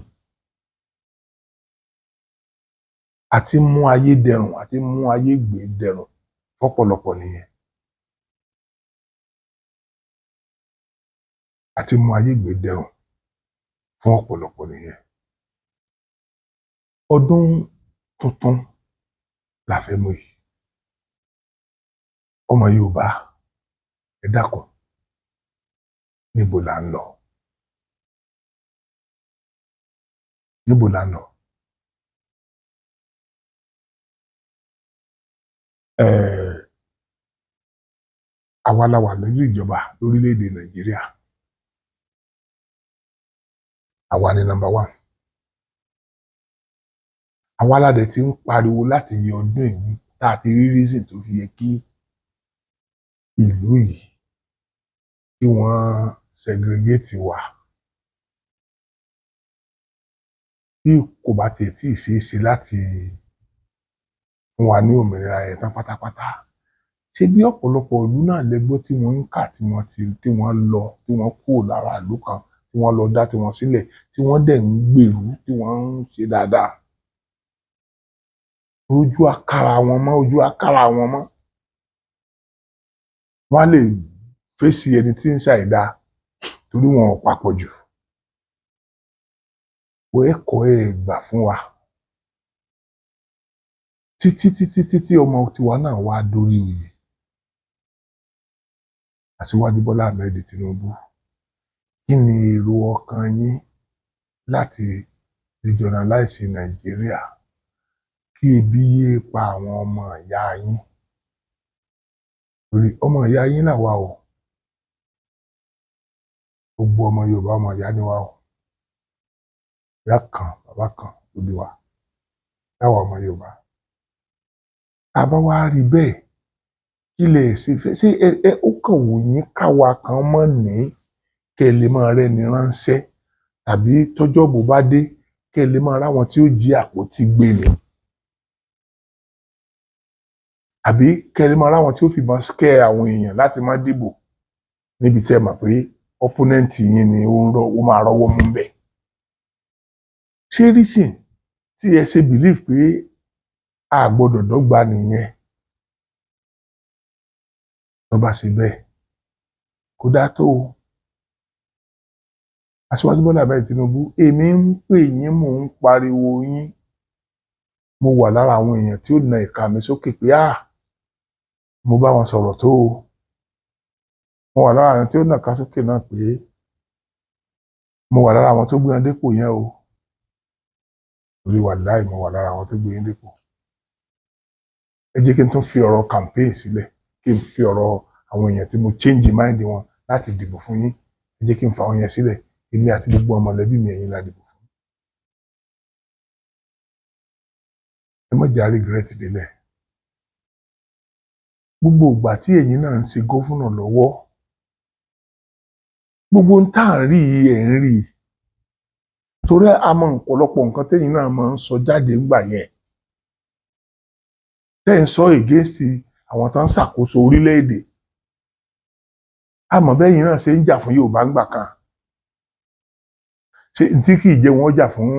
Àti mú ayé dẹrùn àti mú ayé gbé dẹrùn fọ́pọ̀lọpọ̀ nìyẹn. Àti mú ayé gbé dẹrùn fún ọ̀pọ̀lọpọ̀ nìyẹn. Ọdún tuntun la fẹ́ mú yìí. Ọmọ Yorùbá ẹ dákun níbo là ń lọ? Níbo là ń lọ? Àwa la wà lórí ìjọba lórílẹ̀-èdè Nàìjíríà. Àwa ni number 1. Àwa la dẹ̀ ti ń pariwo láti yẹ ọdún yìí tá a ti rí reason tó fi yẹ kí ìlú yìí kí wọ́n segregate wa. Bí kò bá tiẹ̀ tí ì ṣeé ṣe láti fún wa ní òmìnira yẹn tán pátápátá. Ṣé bí ọ̀pọ̀lọpọ̀ ìlú náà lẹ́gbọ́ tí wọ́n ń kà tí wọ́n lọ tí wọ́n kúrò lára ìlú kan tí wọ́n lọ dá tiwọn sílẹ̀ tí wọ́n dẹ̀ ń gbèrú tí wọ́n ń ṣe dáadáa. Ojú àkàrà wọn mọ́. Wọ́n á lè fèsì ẹni tí ń ṣàìdá torí wọn ò papọ̀ jù. Ẹ̀kọ́ ẹ̀ gbà fún wa. Títí ọmọ tiwa náà wá dórí oyè. Aṣíwájú Bọ́lá Ahmed Tinubu. Kí ni èrò ọkàn yín láti regionalize Nàìjíríà kí ebi yéé pa àwọn ọmọ ìyá yín? Torí ọmọ ìyá yín là wà o. Gbogbo ọmọ Yorùbá ọmọ ìyá ni wà o. Ìyá kan bàbá kan ló bí wa. Láwa ọmọ Yorùbá. Tá bá wá rí bẹ́ẹ̀ kí lè ṣe fẹ́ ṣé ó kàn wù yín káwa kan mọ̀ ní kẹ́ ẹ lè máa rẹ́ni ránṣẹ́ tàbí tọ́jọ́ bò bá dé kẹ́ ẹ lè máa ráwọn tí ó jí àpótí gbé ni? Àbí kẹ́ ẹ lè máa ráwọn tí ó fìbọn scare àwọn èèyàn láti má dìbò níbi tí ẹ mọ̀ pé opponent yín ni ó máa rọ́wọ́ mú bẹ́ẹ̀? Ṣé reason tí ẹ ṣe believe pé a gbọ́dọ̀ dọ́gba nìyẹn? Tó bá ṣe bẹ́ẹ̀ kò dáa tó o. Aṣíwájú Bọ́lá Ahmed Tinubu èmi ń pè yín mò ń pariwo yín. Mo wà lára àwọn èèyàn tí ó na ìka mi sókè pé mo bá wọn sọ̀rọ̀ tó o. Mo wà lára àwọn tí ó nàka sókè náà pé mo wà lára àwọn tó gbé wọn dépò yẹn o. Orí wàláì mo wà lára àwọn tó gbé yín dépò. Ẹ jẹ́ kí n tún fi ọ̀rọ̀ campaign sílẹ̀ kí n fi ọ̀rọ̀ àwọn èèyàn tí mo change mind wọn láti dìbò fún yín. Ẹ jẹ́ kí n fa àwọn yẹn sílẹ̀. Èmi àti gbogbo ọmọlẹ́bí mi ẹ̀yin la dìbò fún. Ẹ má jẹ́ regret délẹ̀. Gbogbo ìgbà tí ẹ̀yin náà ń ṣe gófúnà lọ́wọ́ gbogbo ń tà ń rí ẹ̀ ń rí torí a mọ ọ̀pọ̀lọpọ̀ nǹkan tẹ́yin náà máa ń sọ jáde ńgbà yẹn tẹ́ ń sọ against àwọn tó ń ṣàkóso orílẹ̀-èdè. Àmọ́ bẹ́yìn náà ṣe ń jà fún Yorùbá ńgbà kan ṣe tí kì í jẹ́ wọ́n jà fún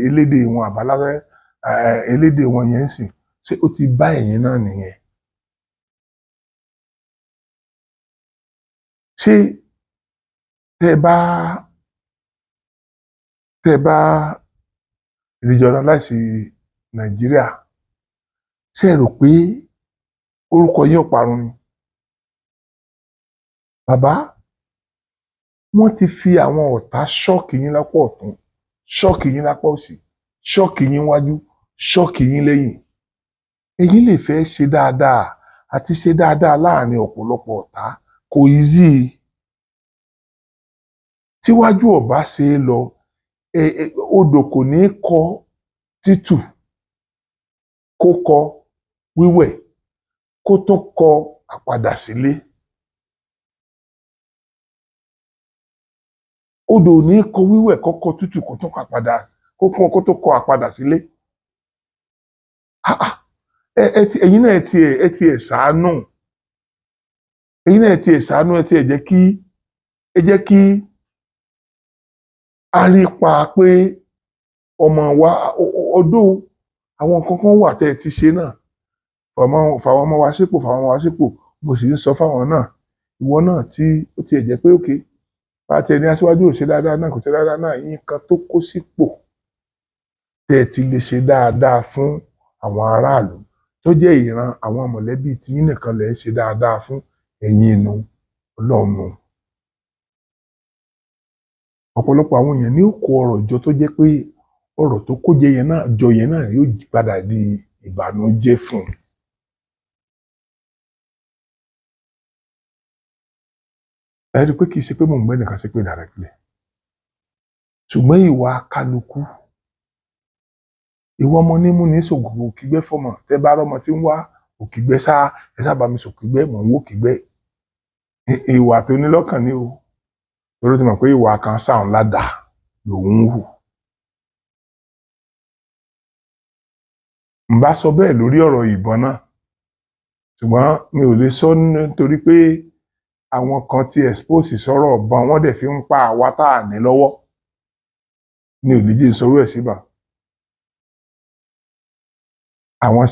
elédè wọn àbáláwẹ́ elédè wọn yẹn sìn ṣé ó ti bá ẹ̀yin náà nìyẹn? ṣé tẹ́ bá regionalize Nàìjíríà ṣé ẹ rò pé orúkọ yín ó parun ni? Bàbá, wọ́n ti fi àwọn ọ̀tá ṣọ́ọ̀kì yín lápá ọ̀tún, ṣọ́ọ̀kì yín lápá òsì, ṣọ́ọ̀kì yín wájú, ṣọ́ọ̀kì yín lẹ́yìn. Ẹ̀yin lè fẹ́ ṣe dáadáa àti ṣe dáadáa láàrin ọ̀pọ̀lọpọ̀ ọ̀tá kò easy. Tíwájú ọ̀bá ṣe é lọ, odò kò ní kọ títù kó kọ wíwẹ̀ kó tó kọ àpadà sílé. Odò ò ní kọ wíwẹ̀ kó kọ tútù kó tó kọ àpadà sílé. Ẹ̀yin náà ẹ ti ẹ̀ ṣàánú. Ẹ̀yin náà ẹ ti ẹ̀ ṣàánú, ẹ jẹ́ kí a rí pa pé ọmọ wa ọdún àwọn kankan wà tẹ́ ẹ ti ṣe náà. Fàwọn ọmọ wa sípò, mo sì ń sọ fáwọn náà, ìwọ náà tí ó ti ẹ̀ jẹ́ pé òkè pàtẹ ní aṣíwájú ò ṣe dáadáa náà kò ṣe dáadáa náà, yín kan tó kó sípò tẹ́ ẹ ti lè ṣe dáadáa fún àwọn aráàlú tó jẹ́ ìran àwọn mọ̀lẹ́bí tí yín nìkan lè ṣe dáadáa fún ẹ̀yin inú Ọlọ́run. Ọ̀pọ̀lọpọ̀ àwọn èèyàn ní ó kó ọrọ̀ jọ tó jẹ́ pé ọrọ̀ tó kó jẹ yẹn náà yóò padà di ìbànújẹ́ fún un. Ẹ rí i pé kì í ṣe pé mò ń gbé nìkan sí pé directly, ṣùgbọ́n ìwà kálukú, ìwọ ọmọ nímú ní ṣògùn òkìgbẹ́ fọmọ, tẹ bá rọmọ tí ń wá òkìgbẹ́ ẹ sábà mi ṣòkìgbẹ́ mò ń wó òkìgbẹ́. Ìwà tó ní lọ́kàn ni o, torí ti mọ̀ pé ìwà kan sáwọn ládàá lòun ń hù. N bá sọ bẹ́ẹ̀ lórí ọ̀rọ̀ ìbọn náà, ṣùgbọ́n mi ò lè sọ nítorí pé àwọn kan ti expose sọ̀rọ̀ ọ̀bọ̀n wọ́n dẹ̀ fi ń pa àwa tá à ní lọ́wọ́ ní òdíje ìṣòro ẹ̀ síbà. Àwọn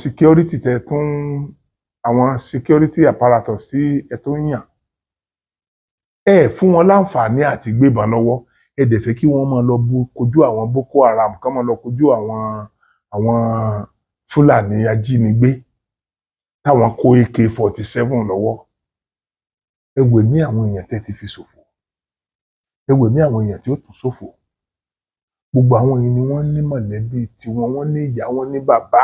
security apparatus tí ẹ tó ń yàn, ẹ fún wọn láǹfààní àti gbébọn lọ́wọ́, ẹ dẹ̀ fẹ́ kí wọ́n máa lọ kojú àwọn Boko Haram, kán máa lọ kojú àwọn Fúlàní ajínigbé táwọn kó AK-47 lọ́wọ́. Ẹ wò ní àwọn èèyàn tẹ́ ti fi ṣòfò, ẹ wò ní àwọn èèyàn tí ó tún ṣòfò. Gbogbo àwọn yìí ni wọ́n ní mọ̀lẹ́bí tiwọn, wọ́n ní ìyá, wọ́n ní bàbá,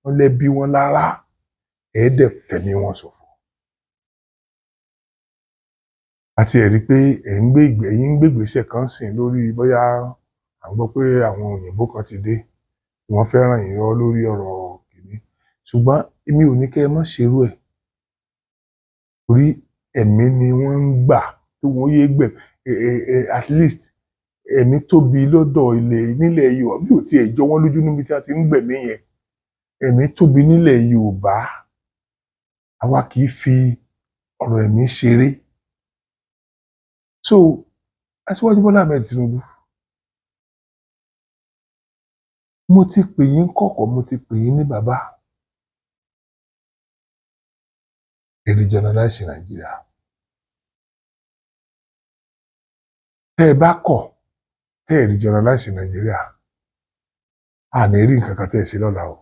wọ́n lẹ́bí wọn lára, ẹ dẹ̀ fẹ̀mí wọn ṣòfò. Àti ẹ rí pé ẹ̀yin ń gbé ìgbésẹ̀ kan sìn lórí bóyá à ń gbọ́ pé àwọn òyìnbó kan ti dé, wọ́n fẹ́ ràn yín lọ́wọ́ lórí ọ̀rọ̀ kìíní. Ṣùgbọ́n èmi ò ní kẹ́ ẹ má ṣerú ẹ̀, torí ẹ̀mí ni wọ́n ń gbà tó wọ́n yé gbẹ̀ at least ẹ̀mí tóbi lọ́dọ̀ nílẹ̀ Yorùbá bí ò tiẹ̀ jọ wọ́n lójú níbi tí wọ́n ti ń gbẹ̀mí yẹn. Ẹ̀mí tóbi nílẹ̀ Yorùbá, àwa kì í fi ọ̀rọ̀ ẹ̀mí ṣeré. So Aṣíwájú Bọ́lá Ahmed Tinubu, mo ti pè yín kọ̀kọ̀, mo ti pè yín ní bàbá. Ẹ regionalize Nàìjíríà. Tẹ́ ẹ bá kọ̀ tẹ́ ẹ regionalize Nàìjíríà, a ní rí nǹkan kan tẹ́ ẹ ṣe lọ́la o.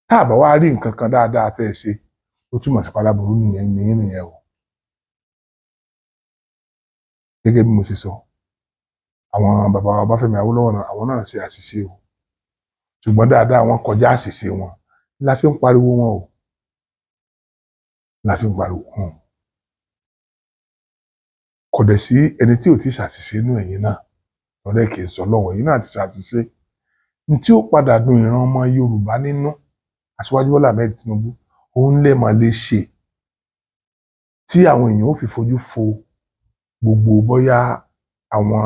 Tá a bá wá rí nǹkan kan dáadáa tẹ́ ẹ ṣe, ó túmọ̀ sí paláburú nìyẹn o. Gẹ́gẹ́ bí mo ṣe sọ, àwọn bàbá wa Ọbáfẹ́mi Awólọ́wọ̀ náà, àwọn náà ṣe àṣìṣe o. Ṣùgbọ́n dáadáa wọn kọjá àṣìṣe wọn, la fi ń pariwo wọn o. La fi ń pariwo wọn. Kò dẹ̀ sí ẹni tí ò ti ṣàṣìṣe inú ẹ̀yin náà, lọ́dẹ̀ kì í sọ lọ́wọ́, ẹ̀yin náà ti ṣàṣìṣe. Ní tí ó padà dùn ìran ọmọ Yorùbá nínú, Aṣíwájú Bọ́lá Ahmed Tinubu, òun lè máa lè ṣe tí àwọn èèyàn ó fi fojú fo gbogbo bóyá àwọn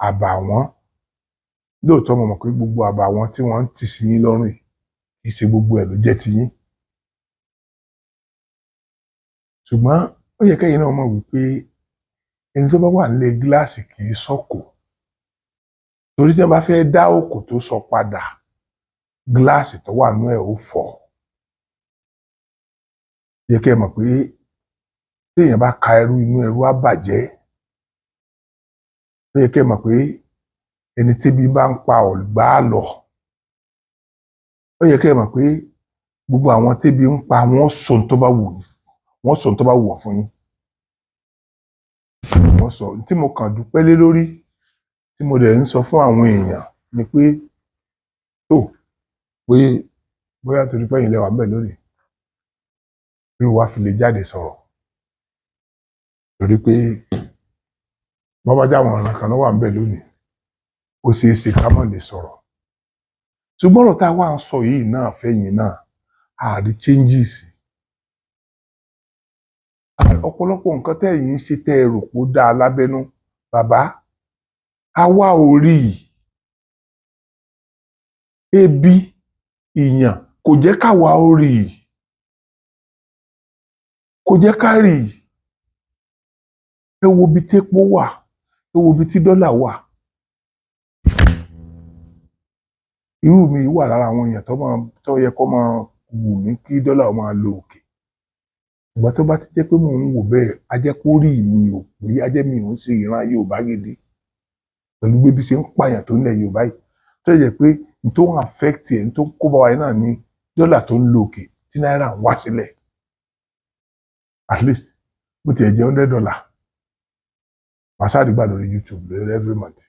àbàwọ́n. Lóòótọ́ mo mọ̀ pé gbogbo àbàwọ́n tí wọ́n ń tì sí yín lọ́rùn yìí, kì í ṣe gbogbo ẹ̀ ló jẹ́ ti yín. Ṣùgbọ́n ó yẹ kẹ́yin náà mọ̀ wípé ẹni tó bá wà nílé gíláàsì kì í sọ̀kò. Torí tí wọ́n bá fẹ́ dá òkò tó sọ padà, gíláàsì tó wà nú ẹ̀ ó fọ́. Yẹ kẹ́ ẹ mọ̀ pé téèyàn bá ka ẹrú inú ẹrú á bàjẹ́. Ó yẹ kẹ́ ẹ mọ̀ pé ẹni tébi bá ń pa ọ̀gbá lọ. Ó yẹ kẹ́ ẹ mọ̀ pé gbogbo àwọn tébi ń pa wọ́n sọ ohun tó bá wù wọ́n fún yín. Wọ́n sọ tí mo kàn dúpẹ́ lé lórí tí mo dẹ̀ ń sọ fún àwọn èèyàn ni pé pé bóyá torí pé ẹ̀yin lẹ wà ńbẹ̀ lónìí irú wa fi lè jáde sọ̀rọ̀ torí pé bọ́bá jáwọn ọ̀ràn kan ló wà ńbẹ̀ lónìí ó ṣeé ṣe ká má lè sọ̀rọ̀. Ṣùgbọ́n ọ̀rọ̀ tá a wá ń sọ yìí náà fẹ́yìn náà àrí changes. Ọ̀pọ̀lọpọ̀ nǹkan tẹ́yìn ń ṣe tẹ́ ẹ rò pé ó dáa lábẹ́nú bàbá àwa ò rí i. Ebi ìyàn kò jẹ́ káwa ó rí i. Kò jẹ́ ká rí i. Ẹ wo ibi tépo wà, ẹ wo ibi tí dọ́là wà. Irú mi wà lára àwọn èèyàn tó yẹ kó máa wù mí kí dọ́là máa lọ òkè. Ìgbà tó bá ti jẹ́ pé mò ń wò bẹ́ẹ̀ a jẹ́ kó rí mi ò pé a jẹ́ mi ò ń ṣe ìran Yorùbá gidi pẹ̀lú bí ṣe ń pààyàn tó ń lẹ̀ Yorùbá yìí tó yẹ pé n tó ń affect ẹ̀ n tó ń kó bá wa yìí náà ní dọ́là tó ń lọ òkè tí náírà ń wá sílẹ̀. At least bó tiẹ̀ jẹ́ $100 màá sáré gbà lórí YouTube lórí every month.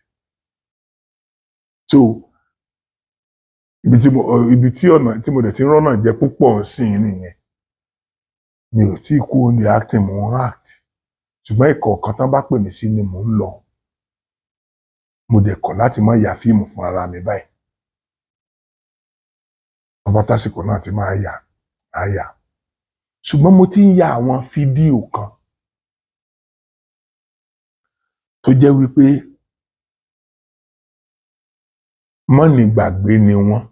So ibi tí ọ̀nà tí mo dẹ̀ ti rọ́nà jẹ púpọ̀ sí i nìyẹn. Mi ò tí ì kú ní acting mò ń act ṣùgbọ́n ìkọ̀ọ̀kan tán bá pè mí sí ni mò ń lọ. Mo dẹ̀ kọ̀ láti má ya fíìmù fún ara mi báyìí. Ọba tásìkò náà ti máa yà. Ṣùgbọ́n mo ti ń ya àwọn fídíò kan tó jẹ́ wípé mọ́ni gbàgbé ni wọ́n.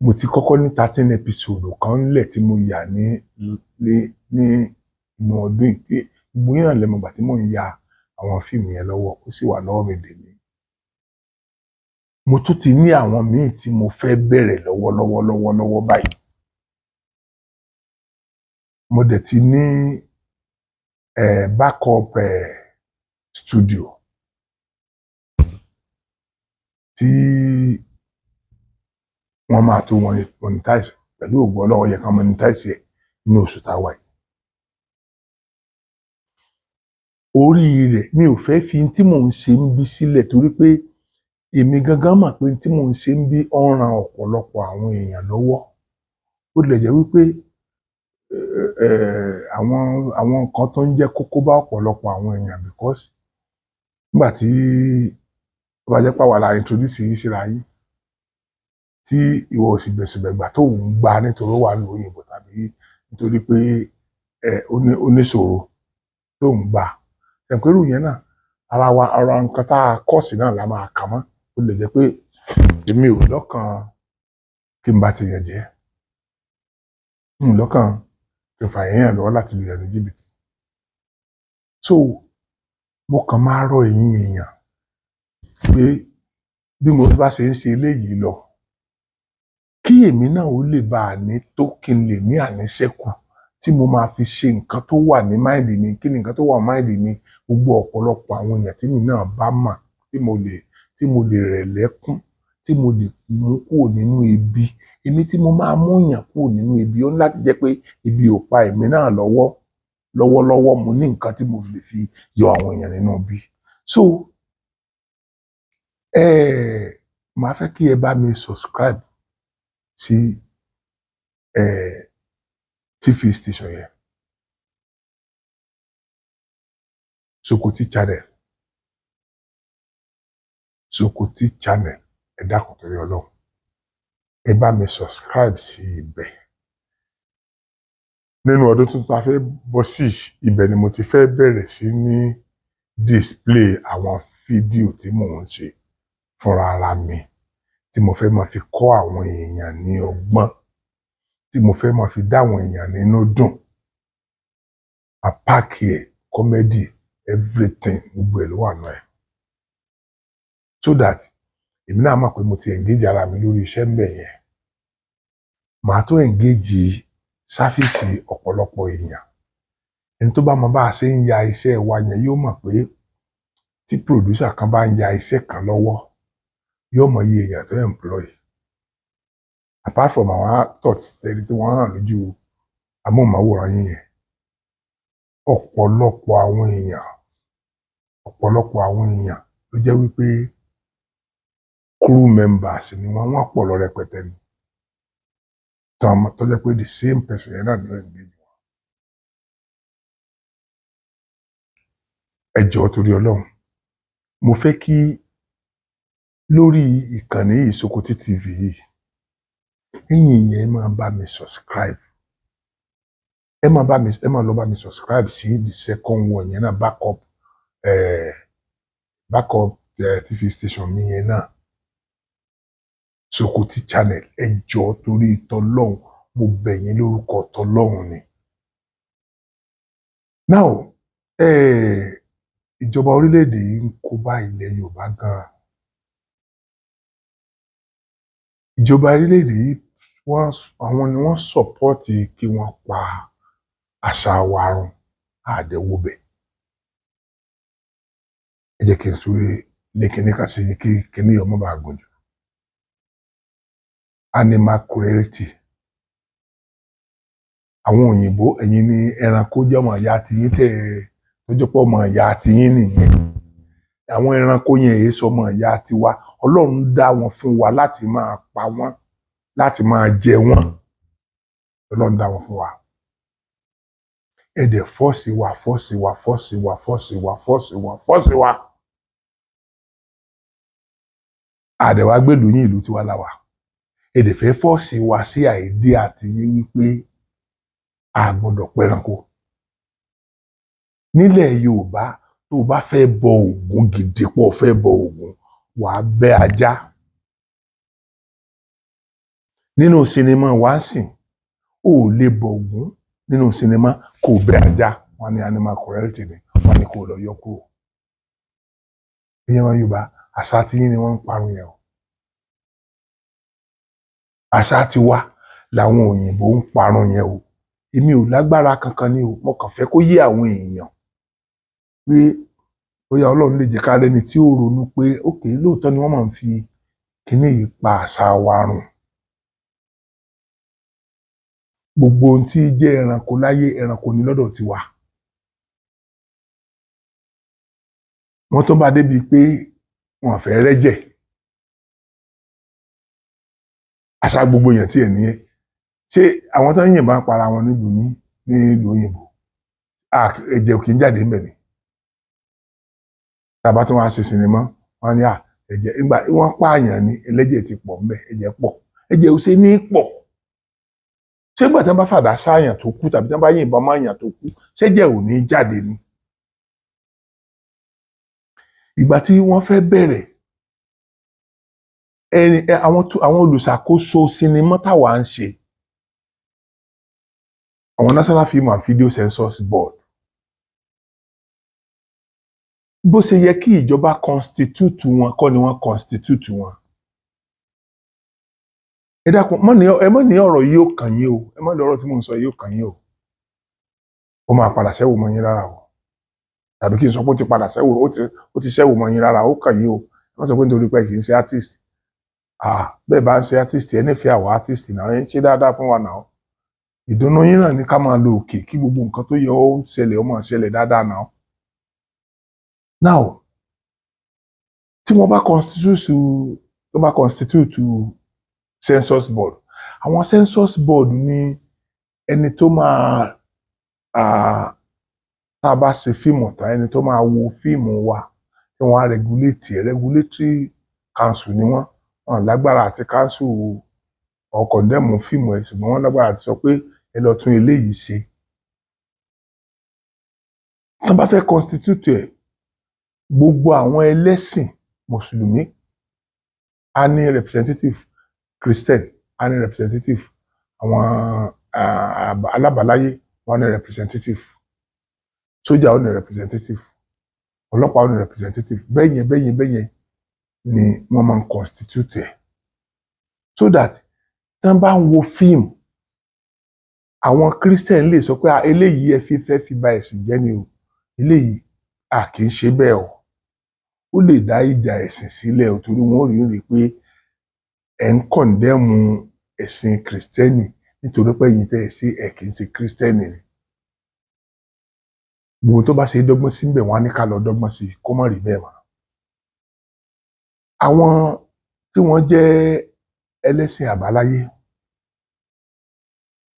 Mo ti kọ́kọ́ ní 13 episode kan ńlẹ̀ tí mo yà ní inú ọdún yìí tí gbogbo yín náà lẹ́mọ̀gbà tí mò ń ya àwọn fíìmù yẹn lọ́wọ́ ó sì wà lọ́wọ́ mi dèmí. Mo tún ti ní àwọn míì tí mo fẹ́ bẹ̀rẹ̀ lọ́wọ́ báyìí. Mo dẹ̀ ti ní backup studio tí wọ́n máa tó monetize pẹ̀lú ògo Ọlọ́run yẹ ká monetize ẹ̀ ní oṣù táwa yìí. Orí rẹ̀ mi ò fẹ́ fi tí mò ń ṣe ń bí sílẹ̀ torí pé èmi gangan mọ̀ pé tí mò ń ṣe ń bí ó ń ran ọ̀pọ̀lọpọ̀ àwọn èèyàn lọ́wọ́. Ó lè jẹ́ wípé àwọn nǹkan tó ń jẹ́ kókó bá ọ̀pọ̀lọpọ̀ àwọn èèyàn because nígbà tí ó bá jẹ́ pàwọ́ la introduce yìí síra yìí tí ìwọ ò sì bẹ̀sùbẹ̀gbà tó ń gba nítorí ó wà ní òyìnbó tàbí nítorí pé ó níṣòro tó ń gbà. Ṣẹ̀ǹpẹ́rù yẹn náà ara nǹkan tá a kọ́ọ̀sì náà la máa kà mọ́. Ó lè jẹ́ pé èmi ò lọ́kàn kí n bá ti yẹn jẹ́. N lọ́kàn kí n fà yẹn lọ́wọ́ láti lè ní jìbìtì. So mo kàn máa rọ ẹ̀yin èèyàn pé bí mo bá ṣe ń ṣe eléyìí lọ kí èmi náà ó lè bá a ní tó kí n lè ní àníṣẹ́kù tí mo máa fi ṣe nǹkan tó wà ní máìlì mi kí ni nǹkan tó wà ní máìlì mi gbogbo ọ̀pọ̀lọpọ̀ àwọn èèyàn tí mi náà bá mà tí mo lè rẹ̀ lẹ́kún tí mo lè mú kúrò nínú ebi èmi tí mo máa mú èèyàn kúrò nínú ebi ó ní láti jẹ́ pé ebi ò pa èmi náà lọ́wọ́lọ́wọ́ mo ní nǹkan tí mo lè fi yọ àwọn èèyàn nínú ebi. So màá fẹ́ kí ẹ bá mi subscribe sí TV station yẹn Sokoti channel ẹ dákun torí Ọlọ́run ẹ bá mi subscribe sí ibẹ̀. Nínú ọdún tuntun a fẹ́ bọ́ sí ibẹ̀ ni mo ti fẹ́ bẹ̀rẹ̀ sí ní display àwọn fídíò tí mò ń ṣe fúnra ara mi tí mo fẹ́ máa fi kọ́ àwọn èèyàn ní ọgbọ́n tí mo fẹ́ máa fi dá àwọn èèyàn nínú dùn àpáàkì ẹ̀ comedy everything gbogbo ẹ̀ ló wà náà ẹ̀ so that èmi náà mọ̀ pé mo ti engage ara mi lórí iṣẹ́ ńbẹ̀ yẹn màá tó engage sáfíìsì ọ̀pọ̀lọpọ̀ èèyàn ẹni tó bá mọ bá a ṣe ń ya iṣẹ́ wa yẹn yóò mọ̀ pé tí producer kan bá ń ya iṣẹ́ kan lọ́wọ́ yóò mọ iye èèyàn tó employ apart from àwọn actors ẹni tí wọ́n hàn lójú amóhùnmáwòrán yín yẹn ọ̀pọ̀lọpọ̀ àwọn èèyàn ló jẹ́ wípé crew members ni wọ́n pọ̀ lọ rẹpẹtẹ ni tó jẹ́ pé the same person yẹn náà ló ń gbé wọn. Ẹ jọ̀ọ́ torí Ọlọ́run mo fẹ́ kí lórí ìkànnì Ìsokoti TV yìí ẹ̀yin yẹn máa bá mi subscribe ẹ máa lọ bá mi subscribe sí the second one yẹn náà backup TV station mi yẹn náà Sokoti channel. Ẹ jọ̀ọ́ torí t'Ọlọ́run mo bẹ̀ yín lórúkọ t'Ọlọ́run ni. Now ìjọba orílẹ̀-èdè yìí ń kó bá ilẹ̀ Yorùbá gan-an. Ìjọba orílẹ̀-èdè yìí àwọn ni wọ́n sọ̀pọ́ọ̀tì kí wọ́n pa àṣà wa run àdẹ̀wòbẹ̀. Ẹ jẹ́ kí n súré lé kíní kan sí kí kíní ọmọ bá gùn jù. Animal cruelty. Àwọn òyìnbó ẹ̀yin ni ẹranko jẹ́ ọmọ ìyá tiyín tó jẹ́ pé ọmọ ìyá tiyín nìyẹn. Àwọn ẹranko yẹn èé sọ ọmọ ìyá tiwa. Ọlọ́run dá wọn fún wa láti máa pa wọ́n láti máa jẹ wọ́n. Ọlọ́run dá wọn fún wa. Ẹ dẹ̀ fọ́ọ̀sì wa. Àdẹ̀wà gbèlú yín ìlú tiwa láwà. Ẹ dẹ̀ fẹ́ fọ́ọ̀sì wa sí àìdí àti yín wípé a gbọ́dọ̀ pẹranko. Nílẹ̀ Yorùbá tó bá fẹ́ bọ Ògún gidi pọ̀ fẹ́ bọ Ògún wàá bẹ́ ajá. Nínú sinimá wá sìn ó lè bọ Ògún nínú sinimá kò bẹ́ ajá. Wọ́n ní animal cruelty ni wọ́n ní kò lọ yọ kúrò. Ìyẹn wọn Yorùbá àṣà tí yín ni wọ́n ń parun yẹn o. Àṣà tiwa làwọn òyìnbó ń parun yẹn o. Èmi ò lágbára kankan ni o. Mo kàn fẹ́ kó yé àwọn èèyàn pé bóyá Ọlọ́run lè jẹ́ ká rẹ́ni tí ó ronú pé ókè lóòótọ́ ni wọ́n máa ń fi kíní yìí pa àṣà wa run. Gbogbo ohun tí jẹ́ ẹranko láyé ẹranko ni lọ́dọ̀ tiwa. Wọ́n tó bá débi pé wọ́n fẹ́ rẹ́jẹ̀. Àṣà gbogbo èèyàn tí ẹ̀ nìyẹn. Ṣé àwọn tó ń yìnbọn para wọn nílùú yín nílùú òyìnbó ẹ̀jẹ̀ ò kì í jáde ńbẹ̀ ni. Tàbá tó wá ṣe sinimá wọn ní ẹ̀jẹ̀ ìgbà wọ́n pààyàn ní ẹlẹ́jẹ̀ ti pọ̀ ńbẹ̀ ẹ̀jẹ̀ pọ̀. Ẹ̀jẹ̀ ò ṣe ní pọ̀. Ṣé ìgbà tí wọ́n bá fàdá sáàyàn tó kú tàbí tí wọ́n bá yìnbọn máàyàn tó kú ṣẹ́jẹ̀ ò ní jáde ni. Ìgbà tí wọ́n fẹ́ bẹ̀rẹ̀ àwọn olùṣàkóso sinimá táwa ń ṣe àwọn National Film and Video Censors Board bó ṣe yẹ kí ìjọba constitute wọn kọ́ ni wọ́n constitute wọn. Ẹ dákun ẹ má ní ọ̀rọ̀ yìí ó kàn yín o ẹ má ní ọ̀rọ̀ tí mò ń sọ yìí ó kàn yín o. Ó máa padà sẹ́wò mọ́ yín lára o tàbí kí n sọ pé ó ti padà sẹ́wò ó ti sẹ́wò mọ́ yín lára ó kàn yín o. Ẹ má sọ pé nítorí pé kì í ṣe artist. Bẹ́ẹ̀ bá ń ṣe artist ẹ nífẹ̀ẹ́ àwọn artist náà ẹ ń ṣe dáadáa fún wa náà. Ìdùnnú yín náà ni ká máa lo òkè kí gbogbo nǹkan tó yẹ ó ṣẹlẹ̀ ó máa ṣẹlẹ̀ dáadáa náà. Now tí wọ́n bá constitute census board àwọn census board ní ẹni tó máa tá a bá ṣe fíìmù tán ẹni tó máa wo fíìmù wa tí wọ́n á regulatory council ni wọ́n lágbára àti council condemn fíìmù ẹ̀ ṣùgbọ́n wọ́n lágbára àti sọ pé ẹ lọ tún eléyìí ṣe. Tí wọ́n bá fẹ́ constitute ẹ̀ gbogbo àwọn ẹlẹ́sìn mùsùlùmí a ní representative Christian a ní representative àwọn alábàáláyé wọn ní representative sójà ó ní representative ọlọ́pàá ó ní representative bẹ́yẹn ni wọ́n máa ń constitute ẹ̀ so that tí wọ́n bá ń wo fíìmù àwọn Christian lè sọ pé eléyìí ẹ fẹ́ fi ba ẹ̀sìn jẹ́ ni o eléyìí kì í ṣe bẹ́ẹ̀ o ó lè dá ìjà ẹ̀sìn sílẹ̀ o torí wọ́n rí pé ẹ̀ ń kọ̀ndẹ́mù ẹ̀sìn kìrìsìtẹ́nì nítorí pé ẹ̀yin tẹ́ ẹ ṣe ẹ̀ kì í ṣe kìrìsìtẹ́nì ni gbogbo tó bá ṣe dọ́gbọ́n sí níbẹ̀ wọ́n á ní ká lọ dọ́gbọ́n sí kó má rí bẹ́ẹ̀ mọ́. àwọn tí wọ́n jẹ́ ẹlẹ́sìn àbáláyé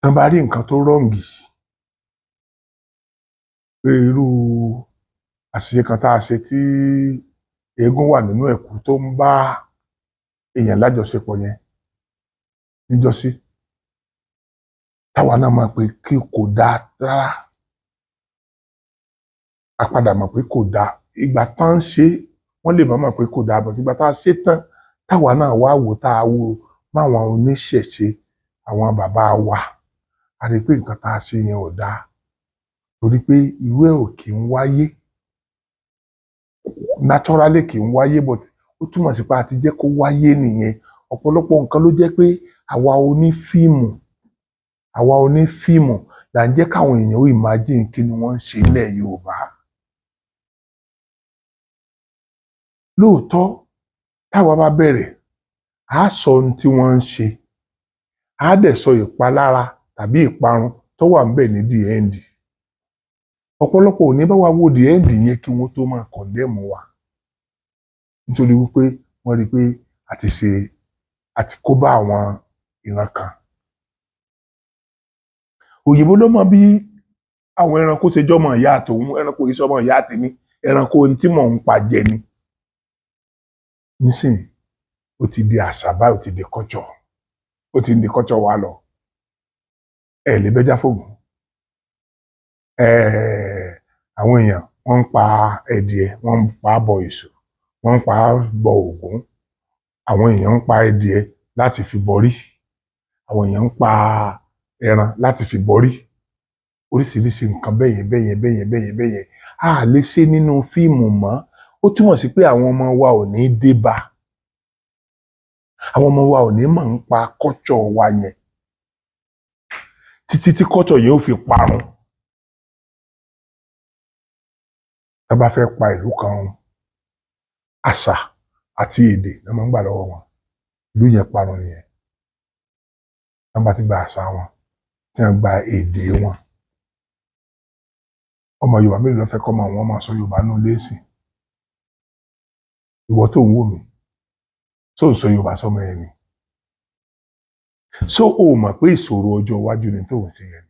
tán bá rí nǹkan tó rọ́ǹgì pé irú àṣìṣe kan tá a ṣe tí eégún wà nínú ẹ̀kú tó ń bá èèyàn lájọṣepọ̀ yẹn níjọ́sí táwa náà mọ̀ pé kí kò dáa rárá a padà mọ̀ pé kò dáa ìgbà tán ń ṣe wọ́n lè mọ̀ pé kò dáa bọ̀t ìgbà tá a ṣe tán táwa náà wá wò tá a wò máwọn oníṣẹ̀ṣe àwọn bàbá wa a rí pé nǹkan tá a ṣe yẹn ò dáa torí pé irú ẹ̀ ò kì í wáyé naturally kì í wáyé but ó túmọ̀ sí pé a ti jẹ́ kó wáyé nìyẹn ọ̀pọ̀lọpọ̀ nǹkan ló jẹ́ pé àwa onífíìmù là ń jẹ́ káwọn èèyàn ó imagine kí ni wọ́n ń ṣe nílẹ̀ Yorùbá. lóòótọ́ táwa bá bẹ̀rẹ̀ á sọ ohun tí wọ́n ń ṣe á dẹ̀ sọ ìpalára tàbí ìparun tó wà ń bẹ̀ ní the end ọ̀pọ̀lọpọ̀ ò ní bá wa wo the end yẹn kí wọ́n tó máa condemn wa nítorí wípé wọ́n rí i pé àti kó bá àwọn ìran kan. òyìnbó ló mọ bí àwọn ẹranko ṣe jọmọ ìyá àtòun ẹranko yìí sọmọ ìyá àtèmi ẹranko tí mò ń pa jẹ ni. nísìnyí ó ti di àṣà báyìí ó ti di culture wa lọ ẹ lè bẹjá fògùn àwọn èèyàn wọ́n ń pa ẹdìẹ wọ́n ń pa bọ Èṣù wọ́n ń pa bọ Ògún àwọn èèyàn ń pa ẹdìẹ láti fi bọrí àwọn èèyàn ń pa ẹran láti fi bọrí oríṣiríṣi nǹkan bẹ́yẹn a lè ṣe nínú fíìmù mọ́ ó túmọ̀ sí pé àwọn ọmọ wa ò ní dé bá àwọn ọmọ wa ò ní mọ̀ ń pa culture wa yẹn títí tí culture yẹn ó fi parun. tá bá fẹ́ pa ìlú kan run àṣà àti èdè ló máa ń gbà lọ́wọ́ wọn ìlú yẹn parun nìyẹn wọ́n bá ti gba àṣà wọn tí wọ́n gba èdè wọn ọmọ Yorùbá mélòó ló fẹ́ kọ́ ọmọ wọn máa sọ Yorùbá nù lẹ́sìn ìwọ tó ń wò mí tó ń sọ Yorùbá sọmọ ẹ ni so o mọ̀ pé ìṣòro ọjọ́ iwájú ni tó ń ṣe yẹn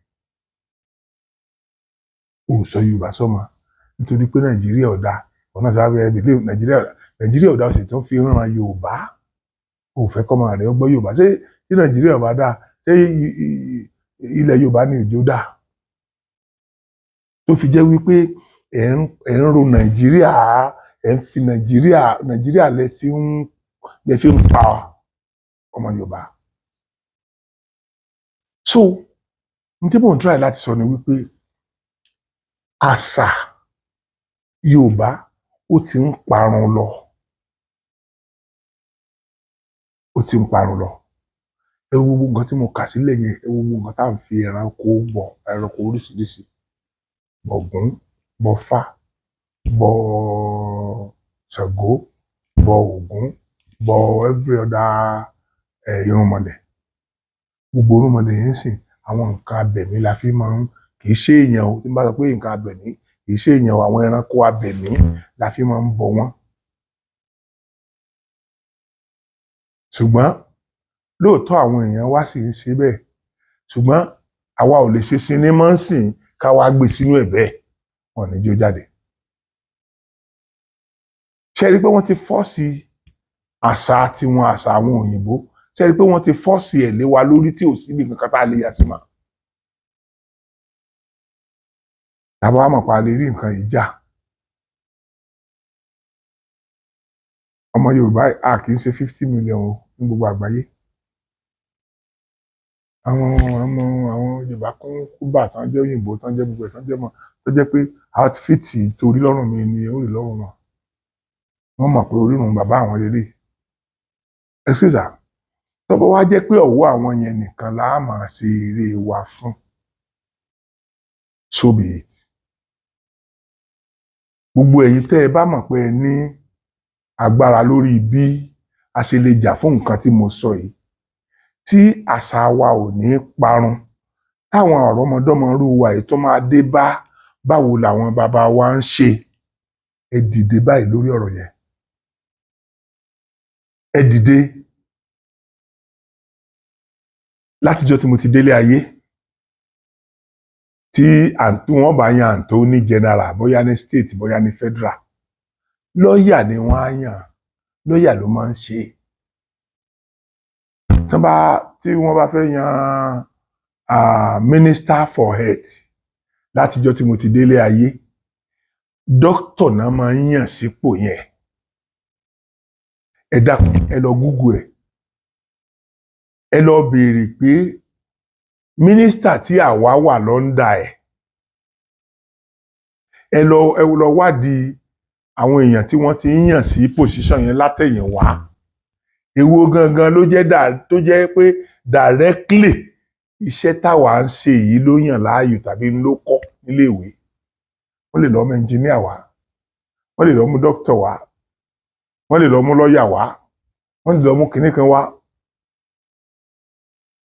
o sọ Yorùbá sọmọ nítorí pé Nàìjíríà ọ̀dà ọ̀nà sábẹ́ ẹ̀bí Nàìjíríà ọ̀dà ọ̀sẹ̀ tó fi ràn Yorùbá o fẹ́ kọ́ ọmọ rẹ̀ ọgbọ́n Yorùbá ṣé tí Nàìjíríà ọba dà ṣé ilẹ̀ Yorùbá ní òjò dà tó fi jẹ́ wípé ẹ̀ ń ro Nàìjíríà ẹ̀ ń fi Nàìjíríà lẹ fi ń pa ọmọ Yorùbá. so n tí mò ń try láti sọ ni wípé àṣà Yorùbá ó ti ń parun lọ ẹ wo gbogbo nǹkan tí mo kà sílẹ̀ yẹn ẹ wo gbogbo nǹkan tá à ń fi ẹranko oríṣiríṣi bọ̀gún bọ̀fá bọ Ṣàngó bọ Ògún bọ every other irúnmọlẹ̀ gbogbo irúnmọlẹ̀ yẹn sìn àwọn nǹkan abẹ̀mí la fi máa ń kì í ṣe èèyàn o tí n bá sọ pé nǹkan abẹ̀mí kì í ṣe èèyàn àwọn ẹranko abẹ̀mí la fi máa ń bọ wọ́n. ṣùgbọ́n lóòótọ́ àwọn èèyàn wá sì ń ṣe bẹ́ẹ̀ ṣùgbọ́n àwa ò lè ṣe sinimá sìn ká wá gbé sínú ẹ̀ bẹ́ẹ̀ wọn ní jó jáde. ṣe rí i pé wọ́n ti fọ́ọ̀sì àṣà tiwọn àṣà àwọn òyìnbó ṣe rí i pé wọ́n ti fọ́ọ̀sì ẹ̀ lé wa lórí tí ò sí ibi kankan tá a lè yà sí ma. tàbá wà mọ̀ pa lè rí nǹkan ìjà ọmọ Yorùbá a kì í ṣe 50 million ní gbogbo àgbáyé. àwọn Yorùbá kún kúbà tán jẹ́ òyìnbó tán jẹ́ gbogbo ẹ̀ tán jẹ́ mọ́ tó jẹ́ pé outfit torí lọ́rùn mi ni ó rí lọ́rùn wọn wọ́n mọ̀ pé orírun bàbá àwọn lélẹ̀. ẹ̀sìsà tó bá wá jẹ́ pé ọ̀wọ́ àwọn yẹn nìkan la máa ṣe eré wa fún so be it. Gbogbo ẹ̀yin tẹ́ ẹ bá mọ̀ pé ẹ ní agbára lórí bí a ṣe lè jà fún nǹkan tí mo sọ yìí, tí àṣà wa ò ní parun, táwọn àrọ́mọdọ́mọrú wa yìí tó máa dé bá báwo làwọn bàbá wa ń ṣe, ẹ dìde báyìí lórí ọ̀rọ̀ yẹn. Ẹ dìde. Látijọ́ tí mo ti délé ayé, tí wọ́n bá yan àǹtó ní general, bóyá ní state, bóyá ní federal, lọ́ọ̀yà ni wọ́n á yàn, lọ́ọ̀yà ló máa ń ṣe. Tí wọ́n bá fẹ́ yan minister for health, látijọ́ tí mo ti délé ayé, doctor náà máa ń yàn sípò yẹn. Ẹ dákun, ẹ lọ Google ẹ lọ béèrè pé mínísítà tí àwa wà lọ́ndà ẹ lọ wádìí àwọn èèyàn tí wọ́n ti ń yàn sí pòsíṣàn yẹn látẹ̀yìnwá. Èwo gangan ló jẹ́ tó jẹ́ pé directly iṣẹ́ táwa ń ṣe yìí ló yàn láàyò tàbí ló kọ́ níléèwé. Wọ́n lè lọ mú ẹnjìníà wá, wọ́n lè lọ mú dókítà wá, wọ́n lè lọ mú lọ́ọ̀yà wá, wọ́n lè lọ mú kinní kan wá.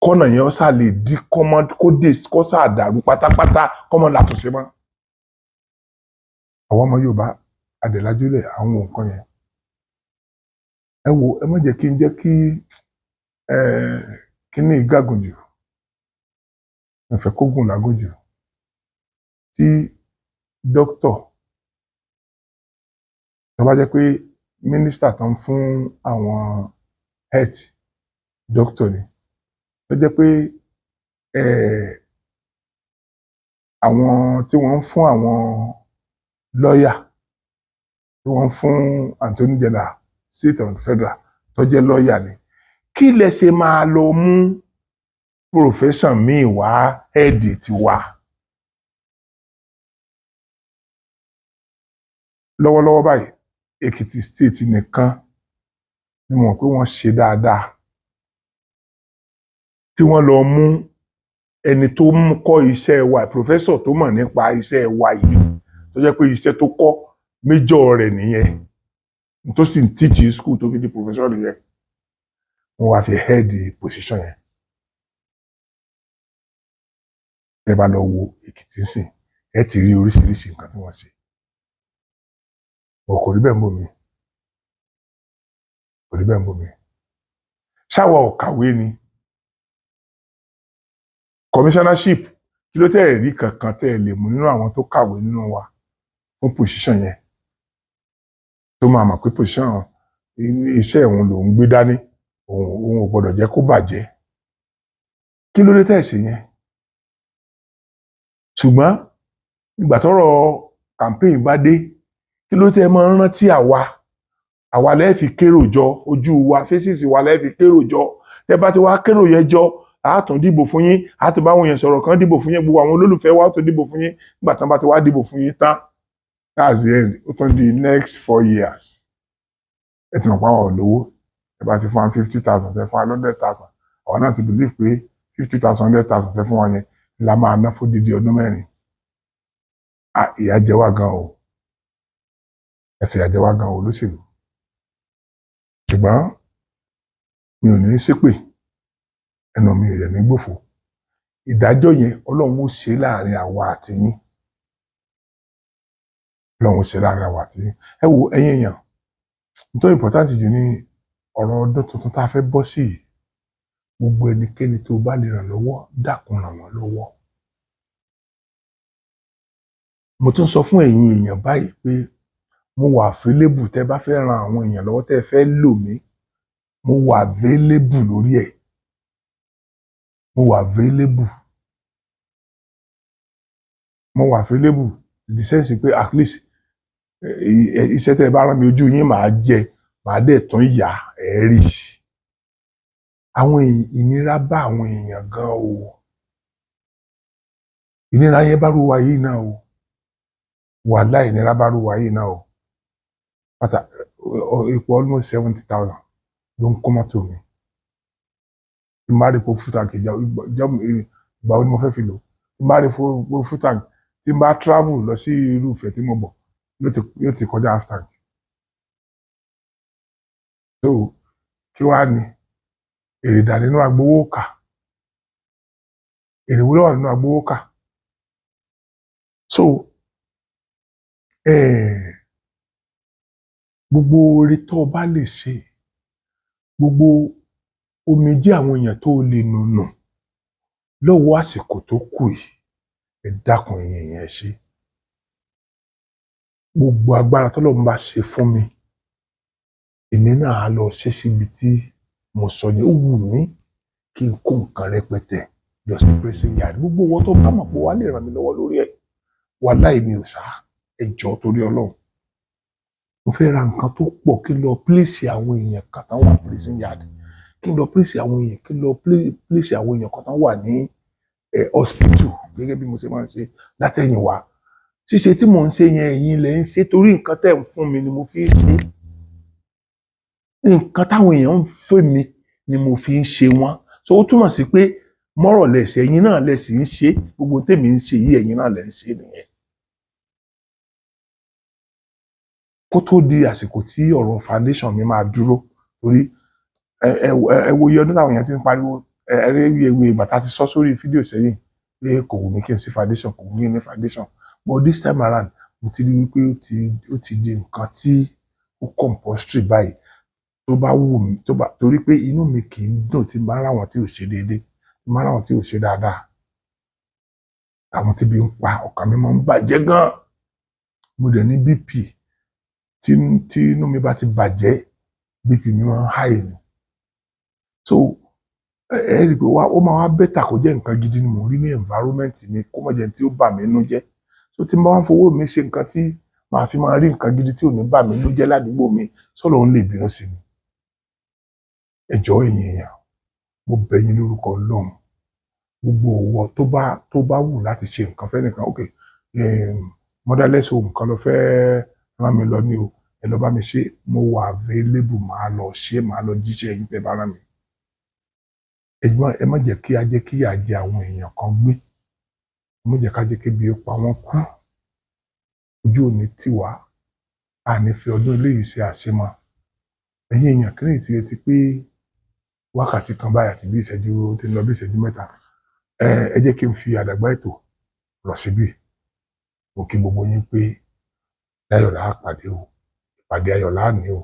Kọ́nà yẹn ó sá lè di kó sá dàrú pátápátá kọ́mọ látúnṣe mọ́. Àwọn ọmọ Yorùbá adẹ̀lájúlẹ̀ àwọn nǹkan yẹn. Ẹ wo, ẹ má jẹ́ kí n jẹ́ kí kíní ìgágùn jù, ẹ fẹ́ kó gùn lágùn jù. Tí dókítà tó bá jẹ́ pé mínísítà tó ń fún àwọn health dókítà ni, tó jẹ́ pé àwọn tí wọ́n ń fún àwọn lọ́ọ̀yà, tí wọ́n ń fún Attorney General state and federal tó jẹ́ lọ́ọ̀yà ni, kí lẹ ṣe máa lọ mú profession míì wá head tiwa? Lọ́wọ́lọ́wọ́ báyìí, Èkìtì state nìkan ni mo mọ̀ pé wọ́n ṣe dáadáa, tí wọ́n lọ mú ẹni tó ń kọ́ iṣẹ́ wa, professor tó mọ̀ nípa iṣẹ́ wa yìí, tó jẹ́ pé iṣẹ́ tó kọ́ major rẹ̀ nìyẹn, tó sì ń teach school tó fi di professor nìyẹn. Wọ́n wá fi head position yẹn. Ẹ bá lọ wo Èkìtì sìn, ẹ ti rí oríṣiríṣi nǹkan tí wọ́n ṣe. Kò rí bẹ́ẹ̀ ń bò mí. Kò rí bẹ́ẹ̀ ń bò mí. Ṣáwa ò kàwé ni? Commissionership, kí ló tẹ́ ẹ̀ rí kankan tẹ́ ẹ lè mú nínú àwọn tó kàwé nínú wa fún position yẹn, tó máa mọ̀ pé position iṣẹ́ òun lòún gbé dání, òun ò gbọ́dọ̀ jẹ́ kó bàjẹ́. Kí ló dé tẹ́ ẹ̀ ṣe yẹn? Ṣùgbọ́n ìgbà tọ́rọ̀ campaign bá dé, kí ló tẹ́ ẹ máa ń rántí àwa lẹ́ẹ̀ fi kérò jọ, ojú wa, fésìsì wa lẹ́ẹ̀ fi kérò jọ. Tẹ́ bá ti wá kérò yẹn jọ, a tún dìbò fún yín, a tún bá àwọn èèyàn sọ̀rọ̀ kan dìbò fún yín, gbogbo àwọn olólùfẹ́ wa tún dìbò fún yín. Nígbà tán bá ti wá dìbò fún yín tán, that's the end. Ó tún di next 4 years. Ẹ ti mọ̀ pé àwọn olówó, ẹ bá ti fún wọn 50,000, tẹ fún wọn 100,000. Àwọn náà ti believe pé 50,000, 100,000 tẹ fún wọn yẹn la máa ná fún dídí ọdún 4. Ìyà jẹ wá gan o. Ẹ fìyà jẹ wá gan o olóṣèlú. Ṣùgbọ́n mi ò ní ṣépè, ẹnu mi ò yẹ ní gbòfò. Ìdájọ́ yẹn Ọlọ́run ó ṣe láàrin àwa àti yín. Ọlọ́run ó ṣe láàrin àwa àti yín. Ẹ wo ẹ̀yin èèyàn, nítorí important jù ní ọ̀rọ̀ ọdún tuntun tá a fẹ́ bọ́ sí yìí. Gbogbo ẹnikẹ́ni tó bá lè ràn lọ́wọ́, dákun ràn wọ́n lọ́wọ́. Mo tún sọ fún ẹ̀yin èèyàn báyìí pé mo wà available tẹ́ bá fẹ́ ran àwọn èèyàn lọ́wọ́, tẹ́ fẹ́ lò mí, mo wà available lórí ẹ̀. Mo wà available. Mo wà available in the sense pé at least iṣẹ́ tẹ́ bá rán mi, ojú yín màá jẹ, màá dẹ̀ tún yà ẹ́ rí. Àwọn ìnira bá àwọn èèyàn gan o. Ìnira yẹn bá rú wa yìí náà o. Wàhálà ìnira bá rú wa yìí náà o. Epo almost 70,000 ló ń kó mọ́tò mi. Ìmáàrí po full tank ìgbà wo ni mo fẹ́ fi lò? Ìmáàrí po full tank tí n bá travel lọ sí irúfẹ́ tí mo bọ̀ yóò ti kọjá half tank. So kí wàá ní èrè dà nínú agbowó kà, èrè wo ló wà nínú agbowó kà. So gbogbo oore tó o bá lè ṣe, gbogbo omijé àwọn èèyàn tó o lè nùnù lọ́wọ́ àsìkò tó kù yìí, ẹ dákun ẹ̀yin èèyàn ẹ ṣe. Gbogbo agbára tọ́lọ́run bá ṣe fún mi, èmi náà á lọ ṣe síbi tí mo sọ yẹn. Ó wù mí kí n kó nǹkan rẹpẹtẹ lọ sí prison yard. Gbogbo wọn tó bá mọ̀ pé wàá lè ràn mí lọ́wọ́ lórí ẹ̀, wàláhì mi ò sá, ẹ jọ̀ọ́ torí Ọlọ́run. Mo fẹ́ ra nǹkan tó pọ̀ kí n lọ pílèsì àwọn èèyàn kan tán wà prison yard, kí n lọ pílèsì àwọn èèyàn, kí n lọ pílèsì àwọn èèyàn kan tán wà ní hospital gẹ́gẹ́ bí mo ṣe máa ń ṣe látẹ̀yìnwá. Ṣíṣe tí mò ń ṣe yẹn ẹ̀yin lẹ ń ṣe torí nǹkan tẹ́ ń fún mi ni mo fi ń ṣe. Nǹkan táwọn èèyàn ń fún mi ni mo fi ń ṣe wọ́n. So ó túmọ̀ sí pé mọ́rọ̀ lẹ̀sẹ̀ ẹ̀yin náà lẹ sì ń ṣe, gbogbo tèmi ń ṣe yìí ẹ̀yin náà lẹ ń ṣe nìyẹn. Kó tó di àsìkò tí ọ̀rọ̀ foundation mi máa dúró, torí ẹ wo iye ọdún táwọn èèyàn ti ń pariwo, ewé bàtà ti sọ sórí fídíò sẹ́yìn pé kò wù mí kí n sí foundation, kò wù mí ní foundation. But this time around mo ti rí wípé ó ti di nǹkan tí ó compulsory báyìí. Tó bá wù mí, torí pé inú mi kì í dùn tí n bá ráwọn tí ò ṣe déédéé, tí n bá ráwọn tí ò ṣe dáadáa. Àwọn tí bí ń pa ọkàn mi máa ń bàjẹ́ gan. Mo dẹ̀ ní BP, tí inú mi bá ti bàjẹ́, BP mi máa ń high ni. So ẹ rí i pé ó máa wá bẹ́tà kó jẹ́ nǹkan gidi ni mò ń rí ní environment mi, kó má jẹ́ tí ó bà mí nínú jẹ́. So tí n bá wá fowó mi ṣe nǹkan tí màá fi máa rí nǹkan gidi tí ò ní bà mí nínú jẹ́ ládùúgbò mi, s'Ọlọ́run lè bínú sí mi. Ẹ jọ̀ọ́ ẹ̀yin èèyàn, mo bẹ̀ yín lórúkọ Ọlọ́run, gbogbo òwò tó bá wù láti ṣe nǹkan fẹ́ nìkan, ok, motherless home kan lọ fẹ́ rán mi lọ ní o, ẹ lọ bá mi ṣe, mo wà available, màá lọ ṣe, màá lọ jíṣẹ́ yín tẹ́ bá rán mi. Ẹ̀gbọ́n ẹ má jẹ́ kí a jẹ́ kí ìyà jẹ àwọn èèyàn kan gbé, ẹ má jẹ́ ká jẹ́ kí ebi ó pa wọ́n kú, ojú ò ní tì wá, a ní fi ọdún eléyìí ṣe àṣemọ. Ẹ̀yin èèyàn kí ni ti pé wákàtí kan báyìí àti bí ìṣẹ́jú tí ń lọ bí ìṣẹ́jú mẹ́ta, ẹ jẹ́ kí n fi àdàgbà ètò lọ síbí. Mo kí gbogbo yín pé láyọ̀ là á pàdé o, ìpàdé ayọ̀ là á ní o.